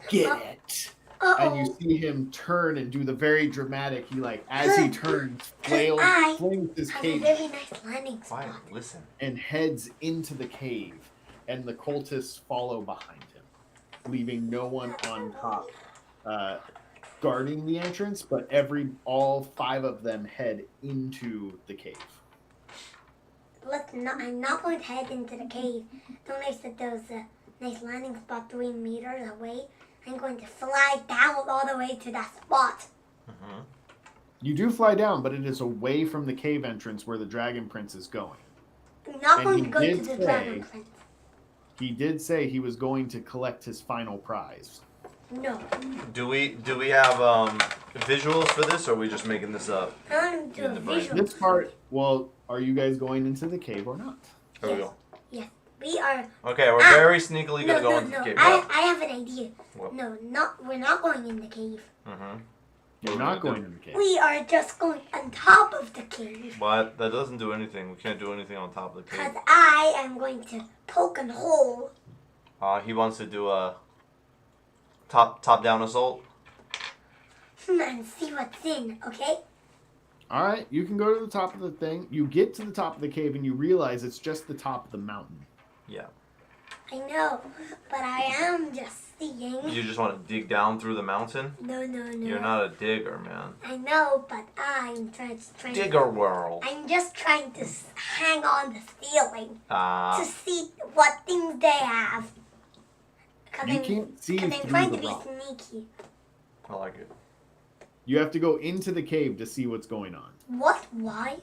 get it." And you see him turn and do the very dramatic, as he turns, flings his cape very nice landing spot. Fine, listen. and heads into the cave. And the cultists follow behind him, leaving no one on top guarding the entrance, but all 5 of them head into the cave. Listen, I'm not going to head into the cave. Don't I said there was a nice landing spot 3 meters away? I'm going to fly down all the way to that spot. Mm-hmm. You do fly down, but it is away from the cave entrance where the Dragon Prince is going. I'm not And going he to go did to the say- Dragon Prince. He did say he was going to collect his final prize. No. Do we have visuals for this, or are we just making this up? I want to do In a the brain. visual. This part, well, are you guys going into the cave or not? There we go. Yes, we are. Okay, we're very sneakily gonna go into the cave. I have an idea. What? No, we're not going in the cave. Mm-hmm. You're not going in the cave. We are just going on top of the cave. But that doesn't do anything. We can't do anything on top of the cave. Because I am going to poke a hole. He wants to do a top-down assault. And see what's in, okay? All right, you can go to the top of the thing. You get to the top of the cave and you realize it's just the top of the mountain. Yeah. I know, but I am just seeing. You just want to dig down through the mountain? No. You're not a digger, man. I know, but I'm trying. Digger world. I'm just trying to hang on the ceiling Ah. to see what things they have. You can't see I'm through trying the to be rock. sneaky. I like it. You have to go into the cave to see what's going on. What? Why?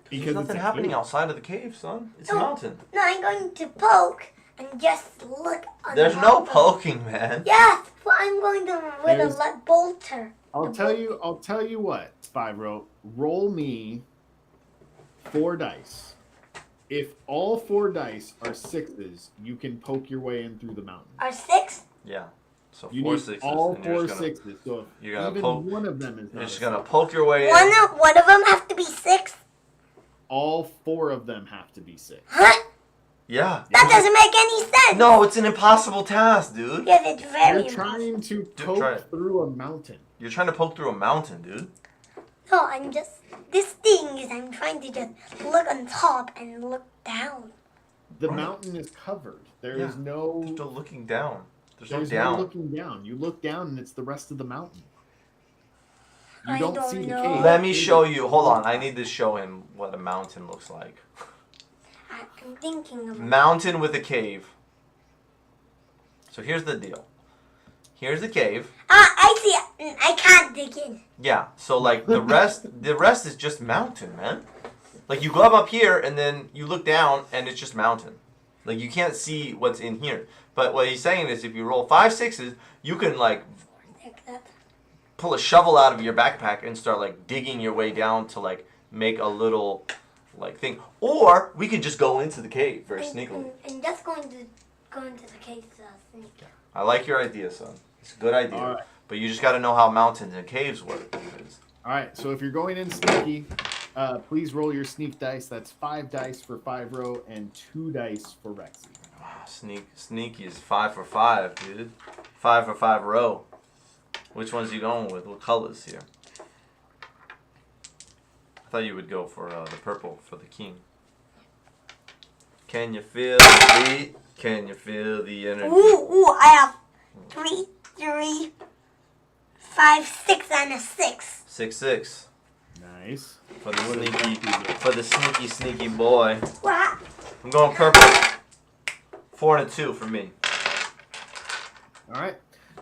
Because There's nothing it's a happening cave. outside of the cave, son. It's a No. mountain. No, I'm going to poke and just look. On There's top no of- poking, man. Yes, well, I'm going to with There's- a bolter. I'll tell you what, Spyro. Roll me 4 dice. If all 4 dice are 6s, you can poke your way in through the mountain. Are 6? Yeah. So You 4 need 6s. all and you're 4 just gonna, 6s. So you're gonna even poke- one of them is You're not just a gonna six. poke your way in. One of them have to be 6? All 4 of them have to be 6. Huh? Yeah. That doesn't make any sense. No, it's an impossible task, dude. Yes, it's very You're impossible. trying to try poke it. through a mountain. You're trying to poke through a mountain, dude. No, I'm just. This thing is I'm trying to just look on top and look down. The Right. mountain is covered. There is Yeah. no. You're still looking down. There's no There's down. no looking down. You look down and it's the rest of the mountain. You I don't, don't see know. the cave. Let me show you. Hold on. I need to show him what a mountain looks like. I'm thinking of. Mountain with a cave. So here's the deal. Here's the cave. I see it. I can't dig in. Yeah. So like the rest is just mountain, man. Like you go up here and then you look down and it's just mountain. Like you can't see what's in here. But what he's saying is if you roll 5 6s, you can like Like that. pull a shovel out of your backpack and start like digging your way down to like make a little like thing. Or we could just go into the cave very sneakily. I'm just going to go into the cave to sneak. I like your idea, son. It's a good idea. All right. But you just got to know how mountains and caves work. All right, so if you're going in sneaky, please roll your sneak dice. That's 5 dice for 5-row and 2 dice for Rexy. Wow, sneaky is 5 for 5, dude. 5 for 5 row. Which ones are you going with? What colors here? I thought you would go for the purple for the king. Can you feel the beat? Can you feel the energy? Ooh, I have 3, 5, 6, and a 6. 6 6 Nice. for the sneaky boy. What? I'm going purple. 4 and a 2 for me. All right.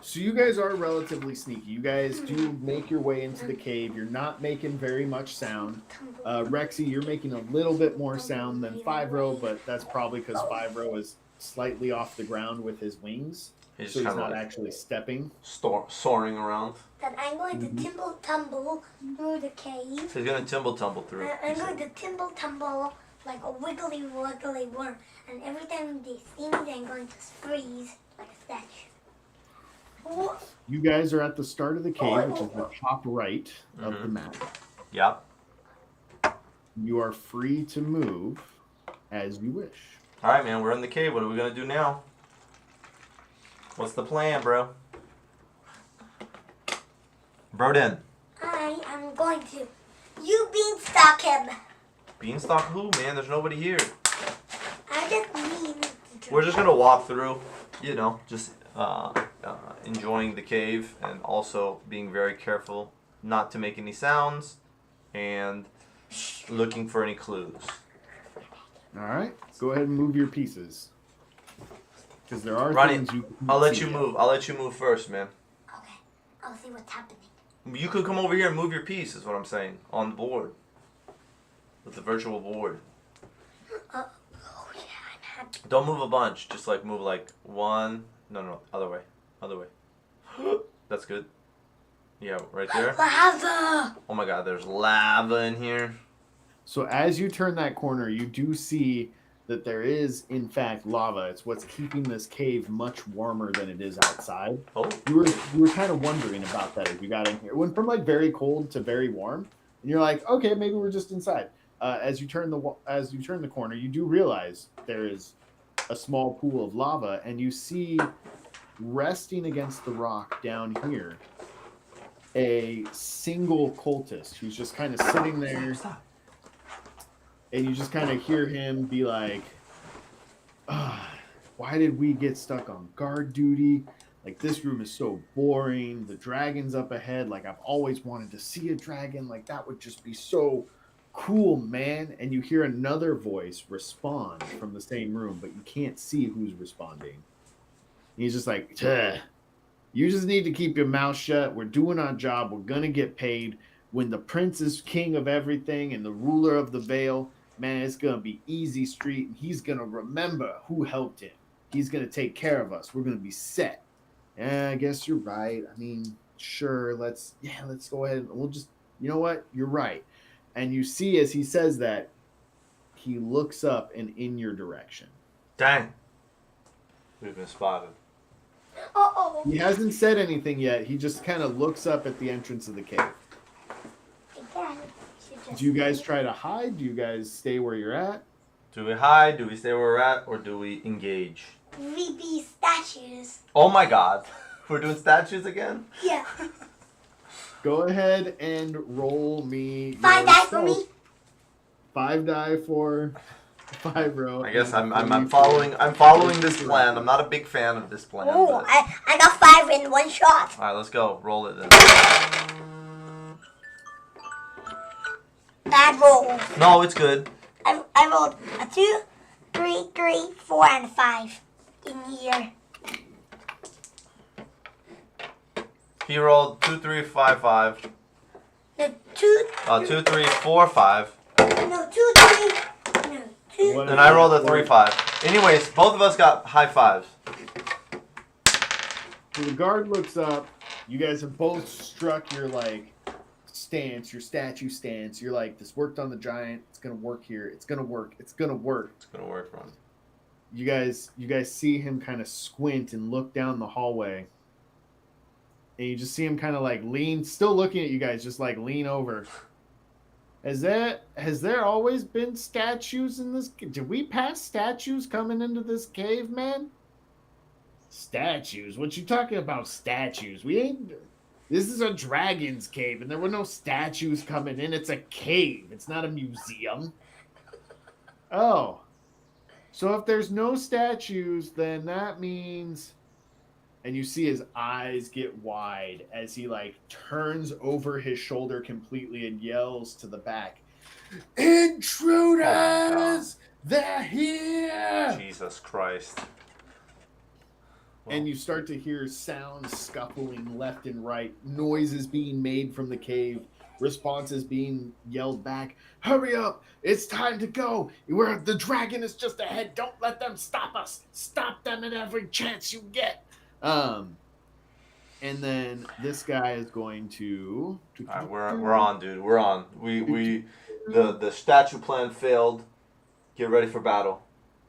So you guys are relatively sneaky. You guys do make your way into the cave. You're not making very much sound. Rexy, you're making a little bit more sound than Five-Row, but that's probably because Five-Row is slightly off the ground with his wings. So he's not actually stepping. Soaring around. That I'm going to timble-tumble through the cave. So he's going to timble-tumble through. I'm going to timble-tumble like a wiggly-wiggly worm. And every time they see me, I'm going to freeze like a statue. You guys are at the start of the cave, which is the top right of the map. Yep. You are free to move as you wish. All right, man. We're in the cave. What are we going to do now? What's the plan, bro? Broden. I am going to... You beanstalk him. Beanstalk who, man? There's nobody here. I just mean... We're just going to walk through, you know, just... enjoying the cave and also being very careful not to make any sounds and looking for any clues. All right, go ahead and move your pieces because there are things you. I'll let you move. I'll let you move first, man. Okay, I'll see what's happening. You could come over here and move your piece. Is what I'm saying on the board with the virtual board. Oh yeah, I'm happy. Don't move a bunch. Just like move like one. No, other way. Other way. That's good. Yeah, right there. Lava! Oh my god, there's lava in here. So as you turn that corner, you do see that there is, in fact, lava. It's what's keeping this cave much warmer than it is outside. Oh. You were kind of wondering about that as you got in here. It went from like very cold to very warm, and you're like, okay, maybe we're just inside. As you turn the corner, you do realize there is a small pool of lava, and you see resting against the rock down here a single cultist who's just kind of sitting there, and you just kind of hear him be like, why did we get stuck on guard duty? Like, this room is so boring. The dragon's up ahead. Like, I've always wanted to see a dragon. Like, that would just be so cool, man. And you hear another voice respond from the same room, but you can't see who's responding. And he's just like, you just need to keep your mouth shut. We're doing our job. We're going to get paid. When the prince is king of everything and the ruler of the Vale, man, it's going to be easy street. And he's going to remember who helped him. He's going to take care of us. We're going to be set. Yeah, I guess you're right. I mean, sure, let's go ahead and we'll just, you know what? You're right. And you see as he says that, he looks up and in your direction. Dang. We've been spotted. Uh-oh. He hasn't said anything yet. He just kind of looks up at the entrance of the cave. Do you guys try to hide? Do you guys stay where you're at? Do we hide? Do we stay where we're at? Or do we engage? We be statues. Oh my god. We're doing statues again? Yeah. Go ahead and roll me 5 die for me. 5 die for Five-Row. I guess I'm following this plan. I'm not a big fan of this plan. Oh, but... I got 5 in one shot. Alright, let's go. Roll it then. Bad roll. No, it's good. I rolled a 2, 3, 4, and 5 in here. He rolled 2, 3, 5, 5. No, 2. 2, 3, 4, 5. No, 2, 3. No, 2. Then I rolled a 3, 5. Anyways, both of us got high fives. So the guard looks up. You guys have both struck your stance, your statue stance. You're like, this worked on the giant. It's gonna work here. It's gonna work. It's gonna work. It's gonna work, Ron. You guys see him kind of squint and look down the hallway. And you just see him kind of lean, still looking at you guys, just lean over. Has there always been statues in this? Did we pass statues coming into this cave, man? Statues? What you talking about, statues? We ain't. This is a dragon's cave, and there were no statues coming in. It's a cave. It's not a museum. Oh. So if there's no statues, then that means... And you see his eyes get wide as he turns over his shoulder completely and yells to the back, "Intruders! They're here!" Jesus Christ. and you start to hear sounds scuffling left and right, noises being made from the cave, responses being yelled back. Hurry up! It's time to go! The dragon is just ahead. Don't let them stop us. Stop them at every chance you get. And then this guy is going to. All right, we're on, dude. We're on. The statue plan failed. Get ready for battle.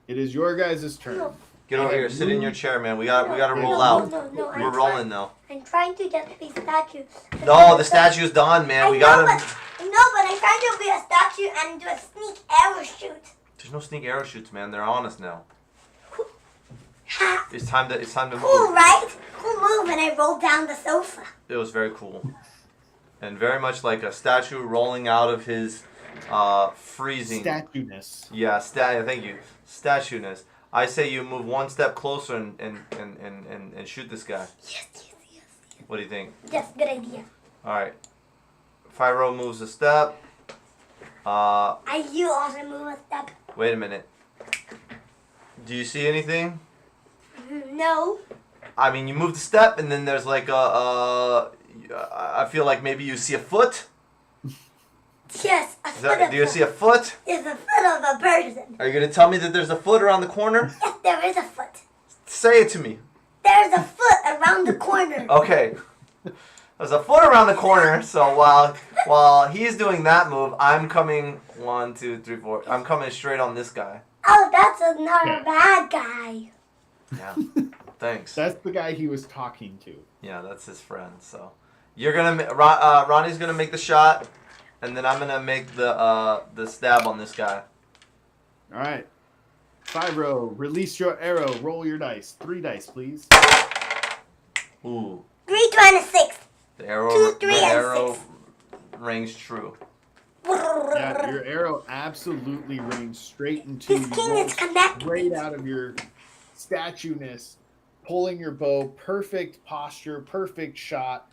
It is your guys' turn. Get over here. Sit in your chair, man. We gotta roll out. No, We're rolling now. I'm trying to get the statue. No, the statue's done, man. We gotta. No, but I'm trying to be a statue and do a sneak arrow shoot. There's no sneak arrow shoots, man. They're on us now. It's time to move. Cool, right? Cool move, and I rolled down the sofa. It was very cool, and very much like a statue rolling out of his freezing. Statue-ness. Yeah, thank you. Statue-ness. I say you move one step closer and shoot this guy. Yes. What do you think? Yes, good idea. All right. Fyro moves a step. You also move a step. Wait a minute. Do you see anything? No. I mean, you move the step, and then there's like I feel like maybe you see a foot. Yes, Do you see a foot? Yes, a foot of a person. Are you gonna tell me that there's a foot around the corner? Yes, there is a foot. Say it to me. There's a foot around the corner. Okay. There's a foot around the corner, so while he's doing that move, I'm coming 1, 2, 3, 4. I'm coming straight on this guy. Oh, that's another bad guy. Yeah. Thanks. That's the guy he was talking to. Yeah, that's his friend. So you're gonna Ronnie's gonna make the shot, and then I'm gonna make the stab on this guy. All right. Fyro, release your arrow. Roll your dice. 3 dice, please. Ooh. 3, 2, and a 6. The arrow. 2, 3, the and arrow 6. rings true. Yeah, your arrow absolutely rings straight into you. This king is connected. Straight out of your statue-ness, pulling your bow, perfect posture, perfect shot.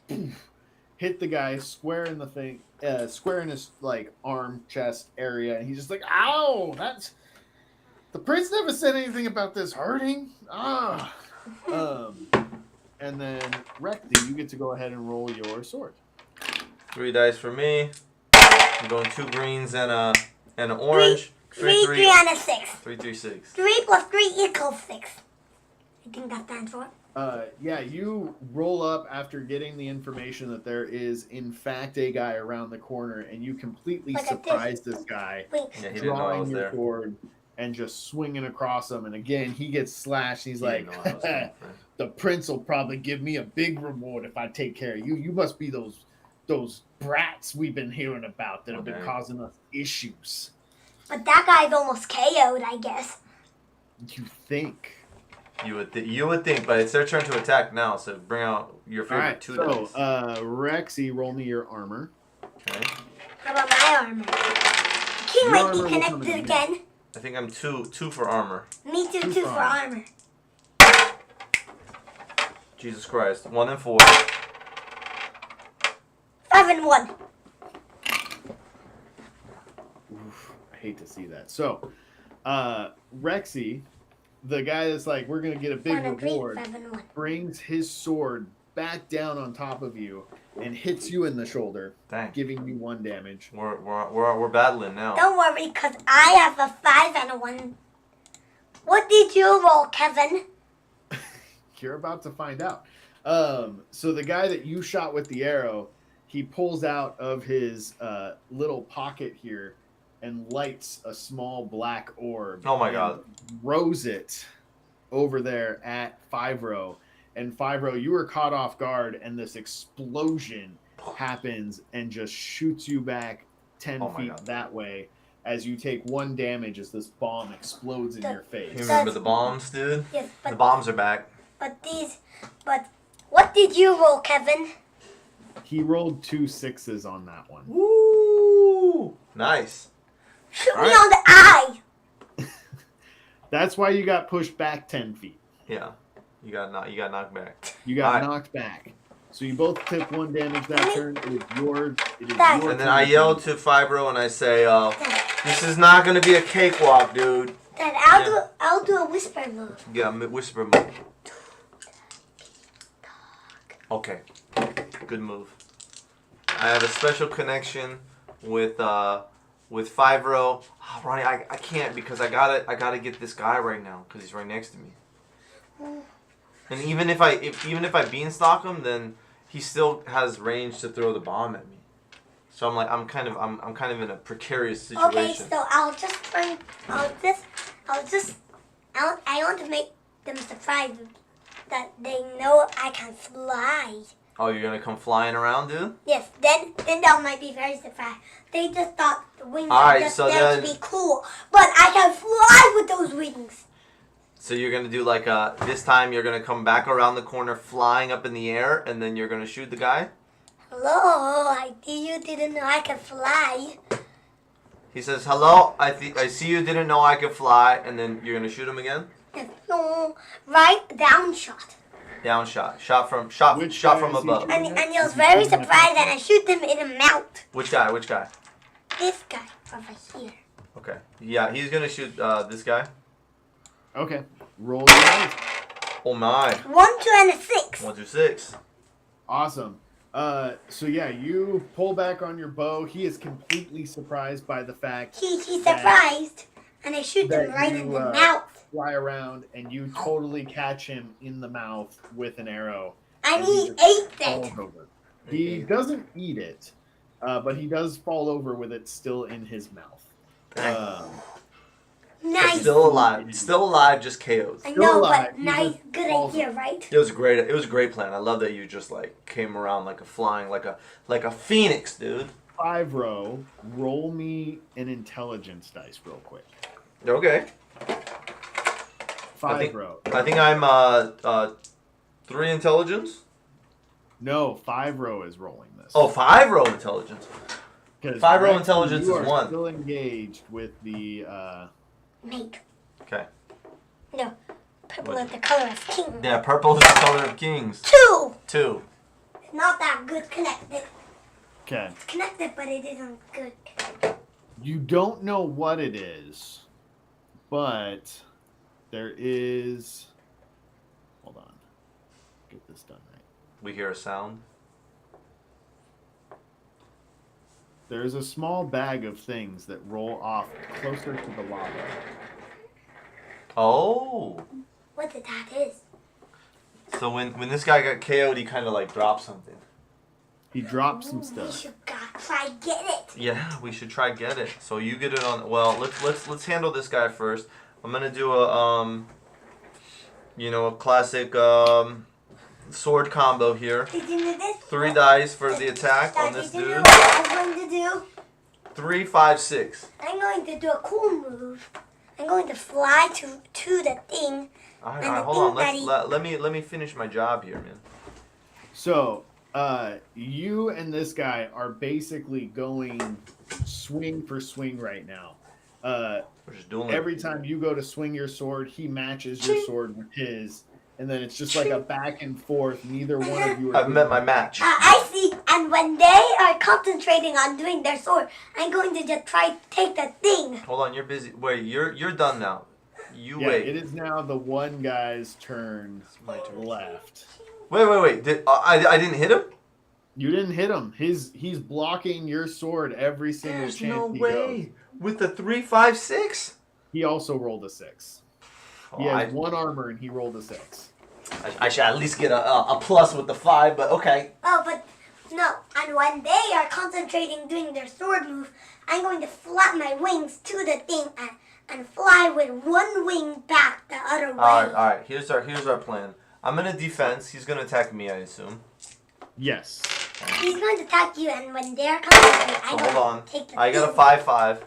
Hit the guy square in the thing, square in his like arm, chest area, and he's just like, "Ow! That's the prince never said anything about this hurting." And then Rexy, you get to go ahead and roll your sword. 3 dice for me. I'm going 2 greens and an orange. 3, 3, and a 6. 3, 3, 6. 3 plus 3 equals 6. I think that stands for. Yeah, you roll up after getting the information that there is, in fact, a guy around the corner, and you completely surprise this guy, Wait. Yeah, he didn't know I was your there. sword and just swinging across him. And again, he gets slashed. He's He like, didn't know I was there. the prince will probably give me a big reward if I take care of you. You must be those brats we've been hearing about that have been causing us issues. But that guy's almost KO'd, I guess. You think? You would think, but it's their turn to attack now. So bring out your favorite 2 dice. Rexy, roll me your armor. Okay. How about my armor? The king Your might armor be will come connected in again. I think I'm 2 for armor. Me too, 2 for for armor. Jesus Christ. 1 and 4. 5 and 1. Oof, I hate to see that. So, Rexy, the guy that's like, we're going to get a big 1 and 3, reward, 5 and 1. brings his sword back down on top of you and hits you in the shoulder, Dang. giving you 1 damage. We're battling now. Don't worry, because I have a 5 and a 1. What did you roll, Kevin? You're about to find out. So the guy that you shot with the arrow, he pulls out of his little pocket here and lights a small black orb. Oh my and God. Throws it over there at Fyro. And Fyro, you were caught off guard, and this explosion happens and just shoots you back 10 feet God. that way as you take 1 damage as this bomb explodes in your face. You remember the bombs, dude? Yes, but The bombs are back. But what did you roll, Kevin? He rolled 2 6s on that one. Woo! Nice. Shoot me right. on the eye. That's why you got pushed back 10 feet. Yeah. You got knocked back. You got All right. knocked back. So you both took 1 damage that turn. It is yours. Dad. your And then turn I to yell finish. to Fyro and I say, this is not gonna be a cakewalk, dude. Dad, I'll do a whisper move. Yeah, whisper move. Okay. Good move. I have a special connection with 5-row. Oh, Ronnie, I can't because I gotta get this guy right now because he's right next to me. And even if I beanstalk him, then he still has range to throw the bomb at me. So I'm kind of in a precarious situation. Okay, so I want to make them surprised that they know I can fly. Oh, you're gonna come flying around, dude? Yes, then that might be very surprised. They just thought the wings All were right, just so there then- to be cool, but I can fly with those wings. So you're gonna do like this time you're gonna come back around the corner flying up in the air and then you're gonna shoot the guy? Hello, you didn't know I could fly. He says, hello, I see you didn't know I could fly, and then you're gonna shoot him again? No, right down shot. Down shot. Shot from above. And he was very surprised that I shoot them in the mouth. Which guy? This guy over here. Okay. Yeah, he's gonna shoot this guy. Okay. Roll your dice. Oh my. 1, 2, and a 6. 1 through 6. Awesome. So yeah, you pull back on your bow. He is completely surprised by the fact He's surprised, and I shoot them right in the mouth. Fly around, and you totally catch him in the mouth with an arrow. And he ate falls it. over. He doesn't eat it, but he does fall over with it still in his mouth. Nice. Still alive, just KO'd. I know, alive. but He nice, just good falls idea, right? It was a great plan. I love that you just like came around like a phoenix, dude. 5-row, roll me an intelligence dice real quick. Okay. 5-row. I think I'm 3 intelligence. No, 5-row is rolling this. Oh, 5-row intelligence. 5-row Rexy, intelligence you is are 1. Still engaged with the. Mate. Okay. No, purple is the color of king. Yeah, purple is the color of kings. 2. 2. It's not that good connected. Okay. It's connected, but it isn't good. You don't know what it is, but there is. Hold on. Get this done right. We hear a sound. There's a small bag of things that roll off closer to the lava. Oh. What that is? So when this guy got KO'd, he kind of like dropped something. He dropped some We stuff. should try get it. Yeah, we should try get it. So you get it on. Well, let's handle this guy first. I'm gonna do a a classic sword combo here. Did you do this? 3 dice for the attack on Dad, this did you dude. know what I'm going to do? 3, 5, 6. I'm going to do a cool move. I'm going to fly to the thing. All And right, the hold on. thing that Let me finish my job here, man. So, you and this guy are basically going swing for swing right now. We're just doing it. Every time you go to swing your sword, he matches your sword with his, and then it's just like a back and forth. Neither one of you are. I've met my match. I see. And when they are concentrating on doing their sword, I'm going to just try take the thing. Hold on, you're busy. Wait, you're done now. You Yeah, wait. it is now the one guy's turn my turn. left. Wait. I didn't hit him? You didn't hit him. He's blocking your sword every single There's chance no he way. goes. With the 3, 5, 6? He also rolled a 6. Oh, He has 1 armor and he rolled a 6. I should at least get a plus with the 5, but okay. Oh, but no. And when they are concentrating doing their sword move, I'm going to flap my wings to the thing and fly with one wing back the other way. All right. Here's our plan. I'm gonna defense. He's gonna attack me, I assume. Yes. He's going to attack you, and when they're concentrating, I'm So hold going on. to take the I got a thing. 5, 5.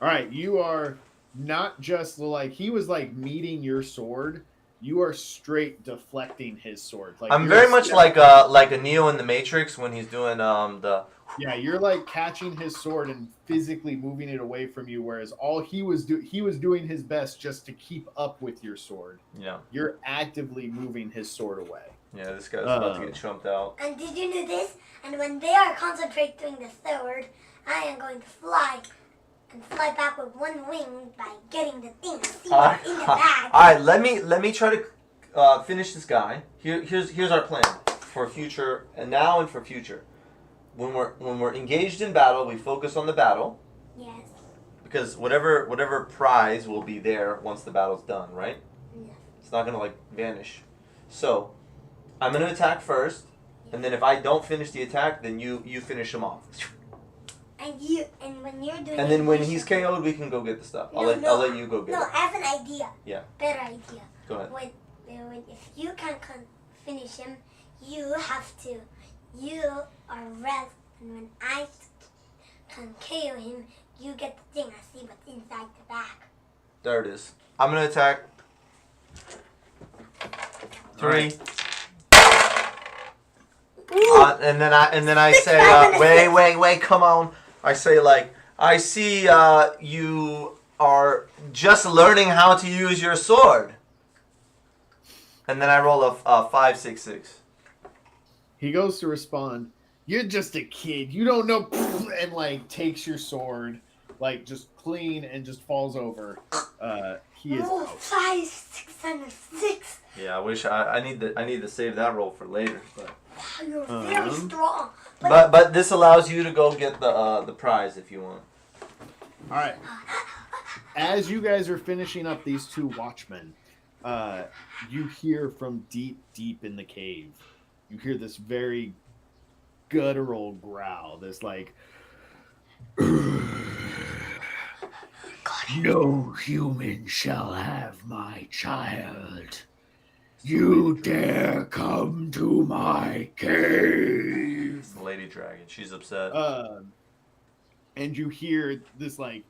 All right, you are not just like he was like meeting your sword. You are straight deflecting his sword. Like I'm you're very much stepping- like a Neo in the Matrix when he's doing the. Yeah, you're like catching his sword and physically moving it away from you, whereas all he was doing his best just to keep up with your sword. Yeah. You're actively moving his sword away. Yeah, this guy's about to get chumped out. And did you know this? And when they are concentrating doing the sword, I am going to fly back with one wing by getting the thing Alright, in the bag. alright. Let me try to finish this guy. Here's our plan. for future, and now and for future. When we're engaged in battle, we focus on the battle. Yes. Because whatever prize will be there once the battle's done, right? Yes. It's not gonna like vanish. So, I'm gonna attack first, and then if I don't finish the attack, then you finish him off. And when you're doing. And then when he's KO'd, we can go get the stuff. I'll let you go get No, it. I have an idea. Yeah. Better idea. Go ahead. If you can finish him, you have to. You are rest, and when I can KO him, you get the thing. I see what's inside the bag. There it is. I'm gonna attack. 3. And then I say, wait, come on. I say like, I see you are just learning how to use your sword. And then I roll a 5, 6, 6. He goes to respond. You're just a kid. You don't know. And like takes your sword, like just clean, and just falls over. He is out. 5, 6, and a 6. Yeah, I wish I need to save that roll for later. But Wow, you're very strong. but this allows you to go get the prize if you want. All right. As you guys are finishing up these 2 watchmen, you hear from deep in the cave. You hear this very guttural growl. This like, no human shall have my child. You dare come to my cave. It's the lady dragon. She's upset. And you hear this like,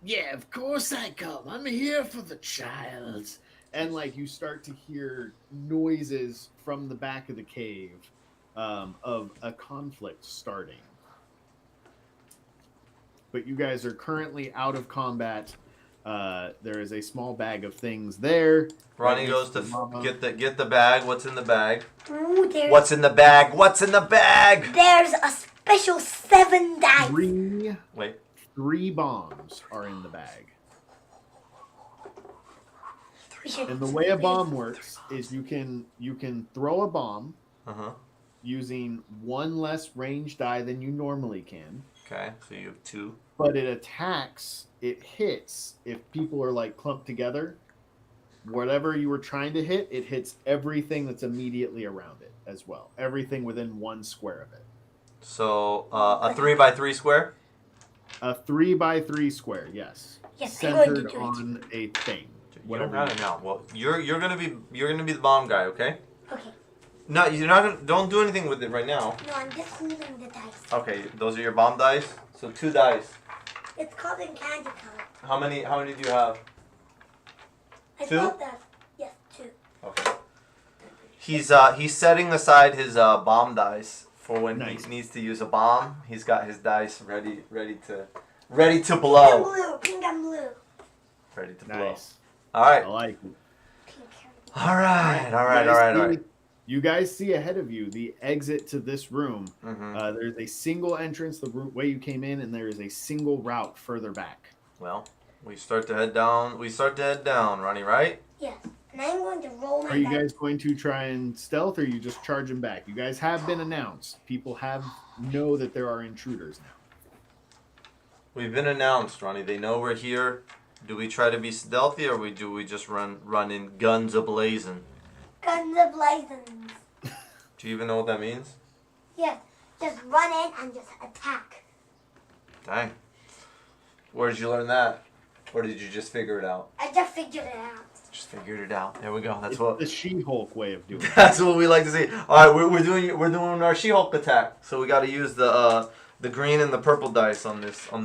yeah, of course I come. I'm here for the child. And like you start to hear noises from the back of the cave of a conflict starting. But you guys are currently out of combat. There is a small bag of things there. Ronnie goes to get the bag. What's in the bag? Ooh, What's in the bag? What's in the bag? There's a special 7 dice. 3 bombs are in the bag. And the way a bomb works is you can throw a bomb using 1 less range die than you normally can. Okay, so you have 2. But it hits if people are like clumped together. Whatever you were trying to hit, it hits everything that's immediately around it as well. Everything within 1 square of it. So a 3 by 3 square? A 3 by 3 square, yes. Yes, I'm going to centered do it. on a thing. You don't have it now. Well, you're gonna be the bomb guy, okay? Okay. No, you're not gonna. Don't do anything with it right now. No, I'm just holding the dice. Okay, those are your bomb dice. So 2 dice. It's called in candy color. How many do you have? I 2? thought that. Yes, 2. Okay. He's setting aside his bomb dice for when he needs to use a bomb. He's got his dice ready to Pink and blow. blue. Pink and blue. Ready to blow. Nice. All right. I like it. Pink and All right. You guys see ahead of you the exit to this room. Mm-hmm. There's a single entrance the way you came in, and there is a single route further back. Well, we start to head down. Ronnie, right? Yes. And I'm going to roll my Are you dice. guys going to try and stealth, or are you just charging back? You guys have been announced. People know that there are intruders now. We've been announced, Ronnie. They know we're here. Do we try to be stealthy, or do we just run in guns a-blazing? Guns ablazing. Do you even know what that means? Yes. Just run in and just attack. Dang. Where did you learn that? Or did you just figure it out? I just figured it out. Just figured it out. There we go. That's It's what the She-Hulk way of doing it. that's what we like to see. All right, we're doing our She-Hulk attack. So we got to use the green and the purple dice on this. I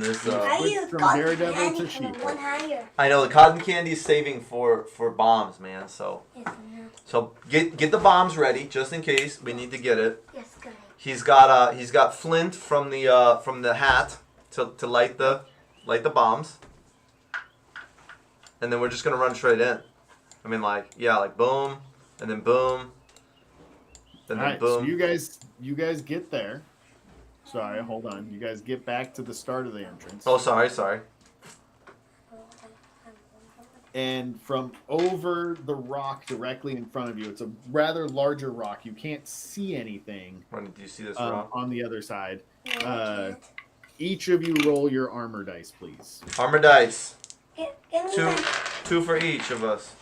Switch use from cotton Daredevil candy to for the She-Hulk. one higher. I know the cotton candy is saving for bombs, man. So Yes, I know. so get the bombs ready just in case we need to get it. Yes, good. He's got flint from the hat to light the bombs, and then we're just gonna run straight in. I mean, like boom, and then boom, and then All right, boom. so you guys get there. Sorry, hold on. You guys get back to the start of the entrance. Oh, sorry. and from over the rock directly in front of you, it's a rather larger rock. You can't see anything. Ronnie, do you see this rock? On the other side. No, I can't. Each of you roll your armor dice, please. Armor dice. Give me Two, that. 2 for each of us.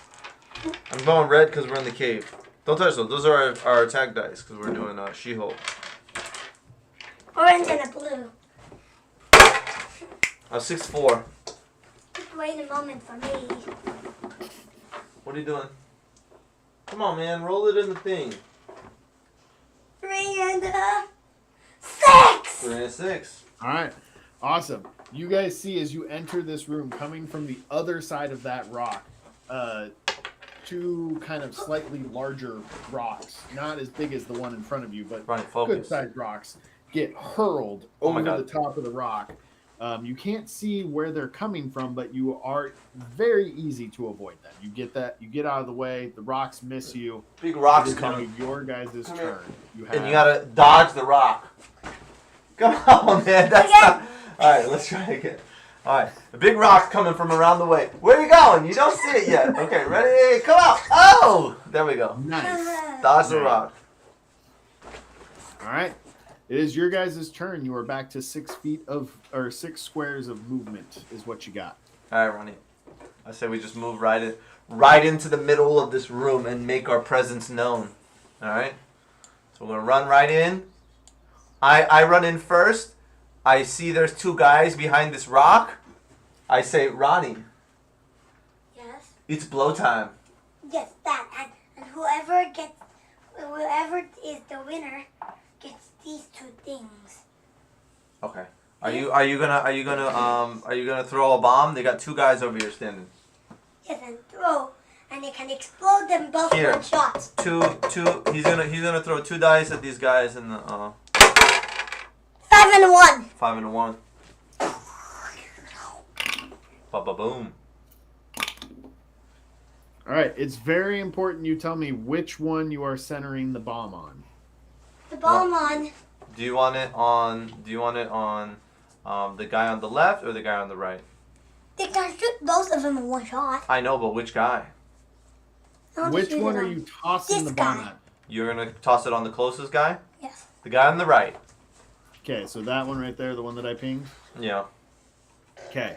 I'm going red because we're in the cave. Don't touch those. Those are our attack dice because we're doing She-Hulk. Orange and a blue. 6-4. Just wait a moment for me. What are you doing? Come on, man. Roll it in the thing. 3 and a 6. 3 and 6. All right. Awesome. You guys see as you enter this room, coming from the other side of that rock, 2 kind of slightly larger rocks, not as big as the one in front of you, but Ronnie, focus. good-sized rocks, get hurled Oh my over God. the top of the rock. You can't see where they're coming from, but you are very easy to avoid them. You get out of the way. The rocks miss you. Big rocks It is now coming. your guys' Come turn. here. You And you gotta dodge the rock. Come on, man. That's not. Alright, let's try again. Alright. The big rock's coming from around the way. Where are you going? You don't see it yet. Okay, ready? Come out. Oh! There we go. nice. Dodge the rock. All right. It is your guys' turn. You are back to 6 squares of movement is what you got. Alright, Ronnie. I say we just move right into the middle of this room and make our presence known. Alright? So we're gonna run right in. I run in first. I see there's 2 guys behind this rock. I say, Ronnie, Yes. it's blow time. Yes, that. And whoever is the winner gets these 2 things. Okay. Are you gonna throw a bomb? They got 2 guys over here standing. Yes, and throw, and they can explode them both Here. one shot. Two. He's gonna throw 2 dice at these guys and 5 and 1. 5 and 1. Ba boom. All right. It's very important you tell me which one you are centering the bomb on. The bomb on. Do you want it on the guy on the left or the guy on the right? They can shoot both of them in one shot. I know, but which guy? I want to Which shoot one it are on you tossing this the bomb guy. at? You're gonna toss it on the closest guy? Yes. The guy on the right. Okay, so that one right there, the one that I pinged. Yeah. Okay.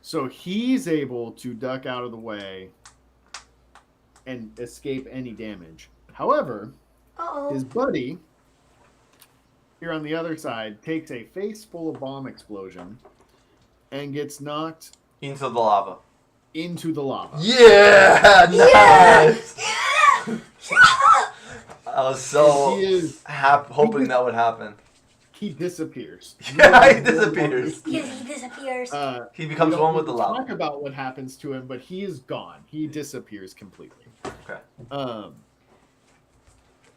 So he's able to duck out of the way and escape any damage. However, Uh-oh. his buddy here on the other side takes a face full of bomb explosion and gets knocked Into the lava. into the lava. Yeah! Nice! I was so He is hoping that would happen. he disappears. Yeah, he disappears. Yes, he disappears. He becomes one with the lava. Talk about what happens to him, but he is gone. He disappears completely. Okay.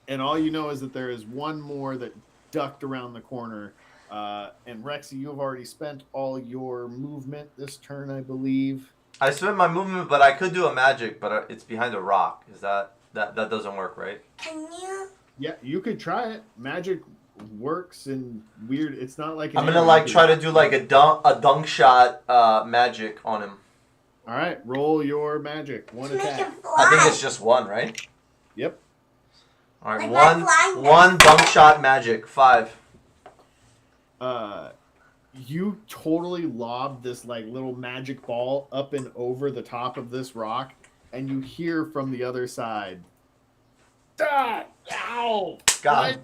And all you know is that there is one more that ducked around the corner. And Rexy, you have already spent all your movement this turn, I believe. I spent my movement, but I could do a magic, but it's behind a rock. Is that doesn't work, right? Can you? Yeah, you could try it. Magic works in weird. It's not like I'm gonna try to do like a dunk shot magic on him. All right, roll your magic. One Make attack. him fly. I think it's just 1, right? Yep. All right, Like my flying one dunk shot magic. 5. You totally lob this like little magic ball up and over the top of this rock, and you hear from the other side. Ah! Ow! God.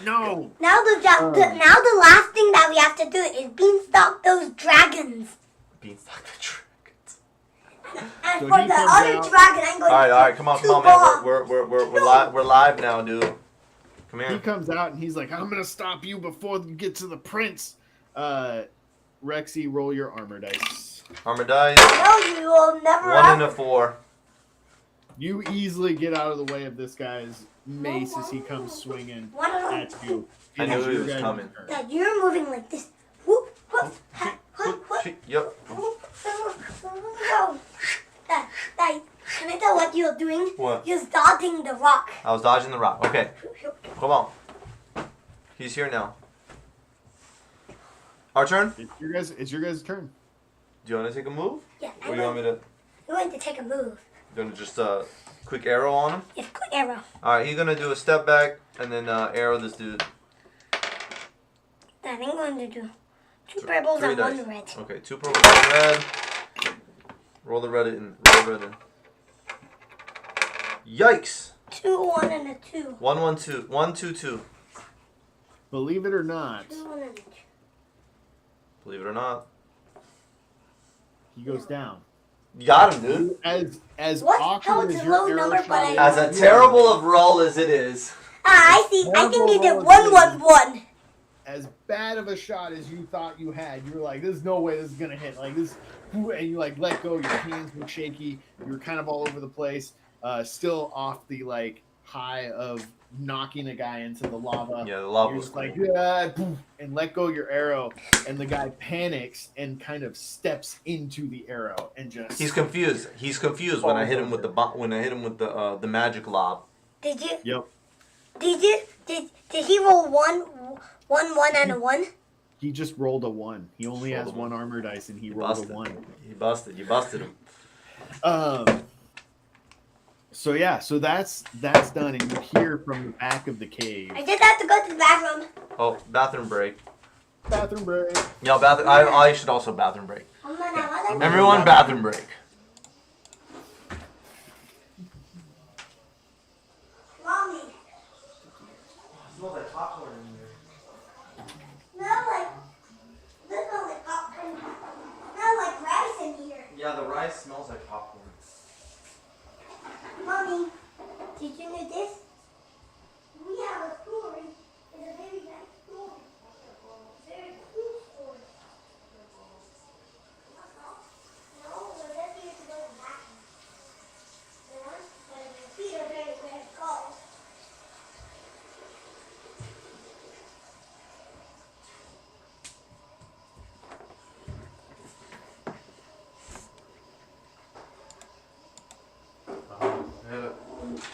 No. Now the last thing that we have to do is beanstalk those dragons. Beanstalk the dragons. And So for he the comes other out- dragon, I'm going All to right, put come on, 2 man. bombs. We're live now, dude. Come He here. comes out and he's like, "I'm gonna stop you before you get to the prince." Rexy, roll your armor dice. Armor dice. No, you will never 1 and have. a 4. You easily get out of the way of this guy's mace as he comes swinging at you. I It knew is he your was guys' coming. turn. That you're moving like this. Whoop, whoop, ha, whoop, whoop, Yep. whoop, whoop. That, can I tell what you're doing? What? You're dodging the rock. I was dodging the rock. Okay. Come on. He's here now. Our turn? It's your guys' turn. Do you want to take a move? Yeah, Or you want me to? I'm going to take a move. You want to just quick arrow on him? Yes, quick arrow. All right, he's gonna do a step back and then arrow this dude. Then I'm going to do 2 purples and 1 red. Okay, 2 purple, 1 red. Roll the red in. Roll the red in. Yikes! 2, 1, and a 2. 1, 1, 2. 1, 2, 2. Believe it or not, 2, 1, and a 2. Believe it or not. he goes down. You got him, dude. As What? awkward How as it's a your low arrow number, shot but I- is, As a terrible of roll as it is. Ah, I see. I think you did Horrible 1, 1, 1. as bad of a shot as you thought you had, you were like, "There's no way this is gonna hit." Like this, and you like let go. Your hands were shaky. You were kind of all over the place. Still off the like high of knocking a guy into the lava. Yeah, the lava You're was just cool. like, "Yeah," and let go your arrow, and the guy panics and kind of steps into the arrow and just. He's confused. He's confused when I hit him with the magic lob. Did you? Yep. Did he roll 1, 1, and a 1? He just rolled a 1. He only Just has rolled a 1 armor dice, and he He rolled busted. a 1. He busted. You busted him. So yeah, so that's done, and you hear from the back of the cave. I just have to go to the bathroom. Oh, bathroom break. Bathroom break. Yeah, bathroom. I should also bathroom break. Everyone. Everyone, bathroom break. Mommy. Smells like popcorn in here. Smell like. This smells like popcorn. Smell like rice in here. Yeah, the rice smells like popcorn. Mommy, did you know this? We have a story. It's a very nice story. Very cool story. No, we're just here to go to the bathroom. You know? But your feet are very, very cold.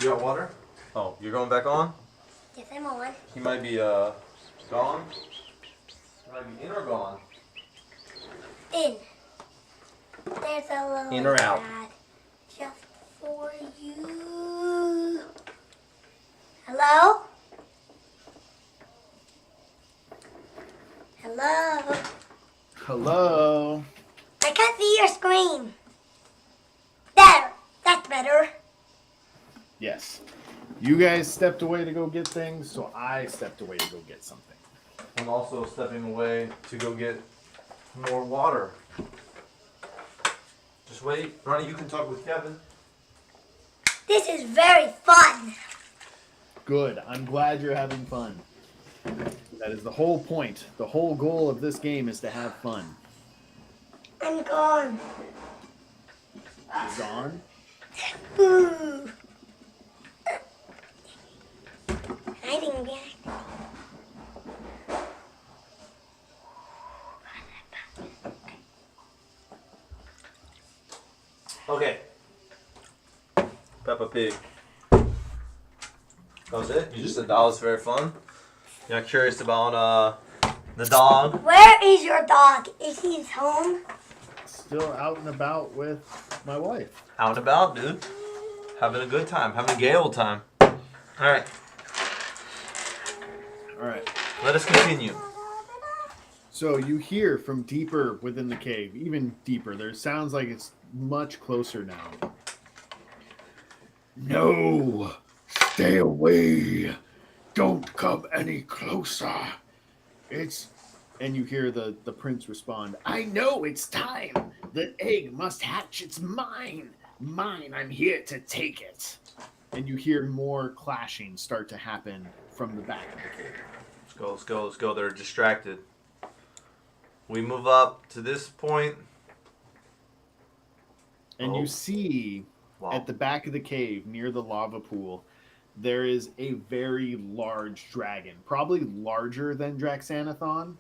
You got water? Oh, you're going back on? Yes, I'm on. He might be gone. He might be in or gone. In. There's a little In or out? pad just for you. Hello? Hello? Hello. I can't see your screen. There. That's better. Yes. You guys stepped away to go get things, so I stepped away to go get something. I'm also stepping away to go get more water. Just wait. Ronnie, you can talk with Kevin. This is very fun. Good. I'm glad you're having fun. That is the whole point. The whole goal of this game is to have fun. I'm gone. You're gone? Ooh. Hiding behind. Okay. Peppa Pig. That was it? You just said that was very fun? You're not curious about the dog? Where is your dog? Is he home? Still out and about with my wife. Out and about, dude. Having a good time. Having a gay old time. Alright. Alright. Let us continue. So you hear from deeper within the cave, even deeper. There sounds like it's much closer now. No! Stay away! Don't come any closer! It's... And you hear the prince respond, I know it's time! The egg must hatch, it's mine! Mine, I'm here to take it! And you hear more clashing start to happen from the back of the cave. Let's go, let's go, let's go. They're distracted. We move up to this point. And you see at the back of the cave near the lava pool, there is a very large dragon, probably larger than Draxanathon,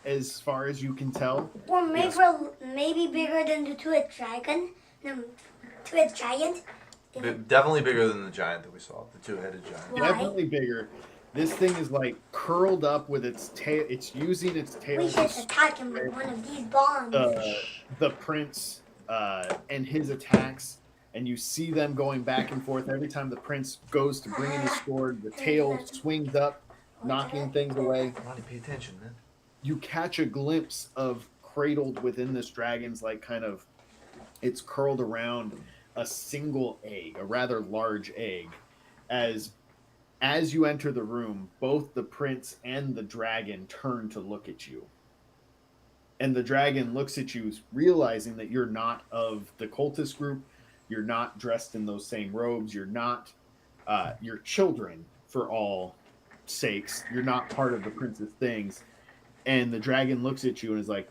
as far as you can tell. Or maybe bigger than the two-headed dragon. No, two-headed giant. Definitely bigger than the giant that we saw, the two-headed giant. Why? Definitely bigger. This thing is like curled up with its tail. It's using its tail. We should attack him with one of these bombs. The prince and his attacks, and you see them going back and forth. Every time the prince goes to bring in his sword, the tail swings up, knocking things away. Ronnie, pay attention, man. You catch a glimpse of cradled within this dragon's like kind of, it's curled around a single egg, a rather large egg. As you enter the room, both the prince and the dragon turn to look at you. And the dragon looks at you, realizing that you're not of the cultist group. You're not dressed in those same robes. You're not, you're children for all sakes. You're not part of the prince's things. And the dragon looks at you and is like,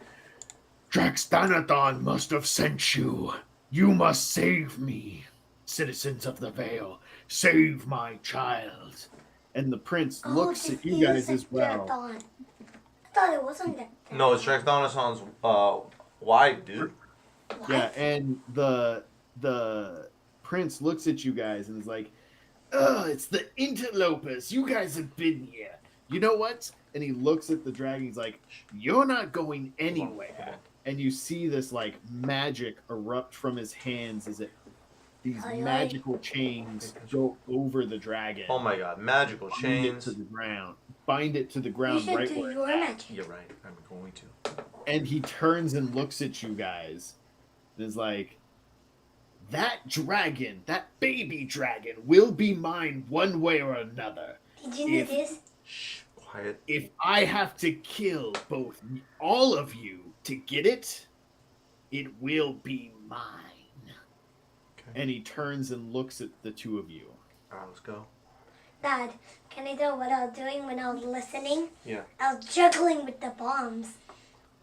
Draxthanathon must have sent you. You must save me. Citizens of the Vale, save my child. And the prince looks at you guys as well. I thought it wasn't that. No, it's Draxthanathon's wife, dude. What? Yeah, and the prince looks at you guys and is like, "Oh, it's the interlopers. You guys have been here. You know what?" And he looks at the dragon. He's like, "You're not going anywhere." And you see this like magic erupt from his hands as these magical chains go over the dragon. Oh my god, magical chains. To the ground. Bind it to the ground You should right do where your magic. You're right. I'm going to. And he turns and looks at you guys and is like, that dragon, that baby dragon, will be mine one way or another. Did you know this? Shh, quiet. If I have to kill all of you to get it, it will be mine. Okay. And he turns and looks at the two of you. Alright, let's go. Dad, can I tell what I was doing when I was listening? Yeah. I was juggling with the bombs.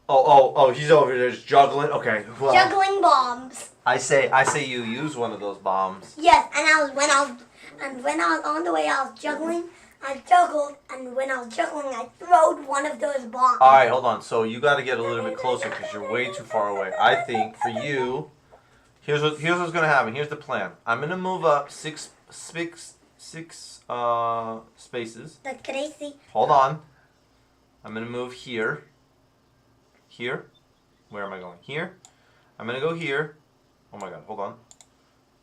Oh, he's over there just juggling. Okay. Well, Juggling bombs. I say you use one of those bombs. Yes, and when I was on the way, I was juggling. I juggled, and when I was juggling, I throwed one of those bombs. All right, hold on. So you got to get a little bit closer because you're way too far away. I think for you, here's what's gonna happen. Here's the plan. I'm gonna move up six spaces. That's crazy. Hold on. I'm gonna move here. Here. Where am I going? Here. I'm gonna go here. Oh my god, hold on.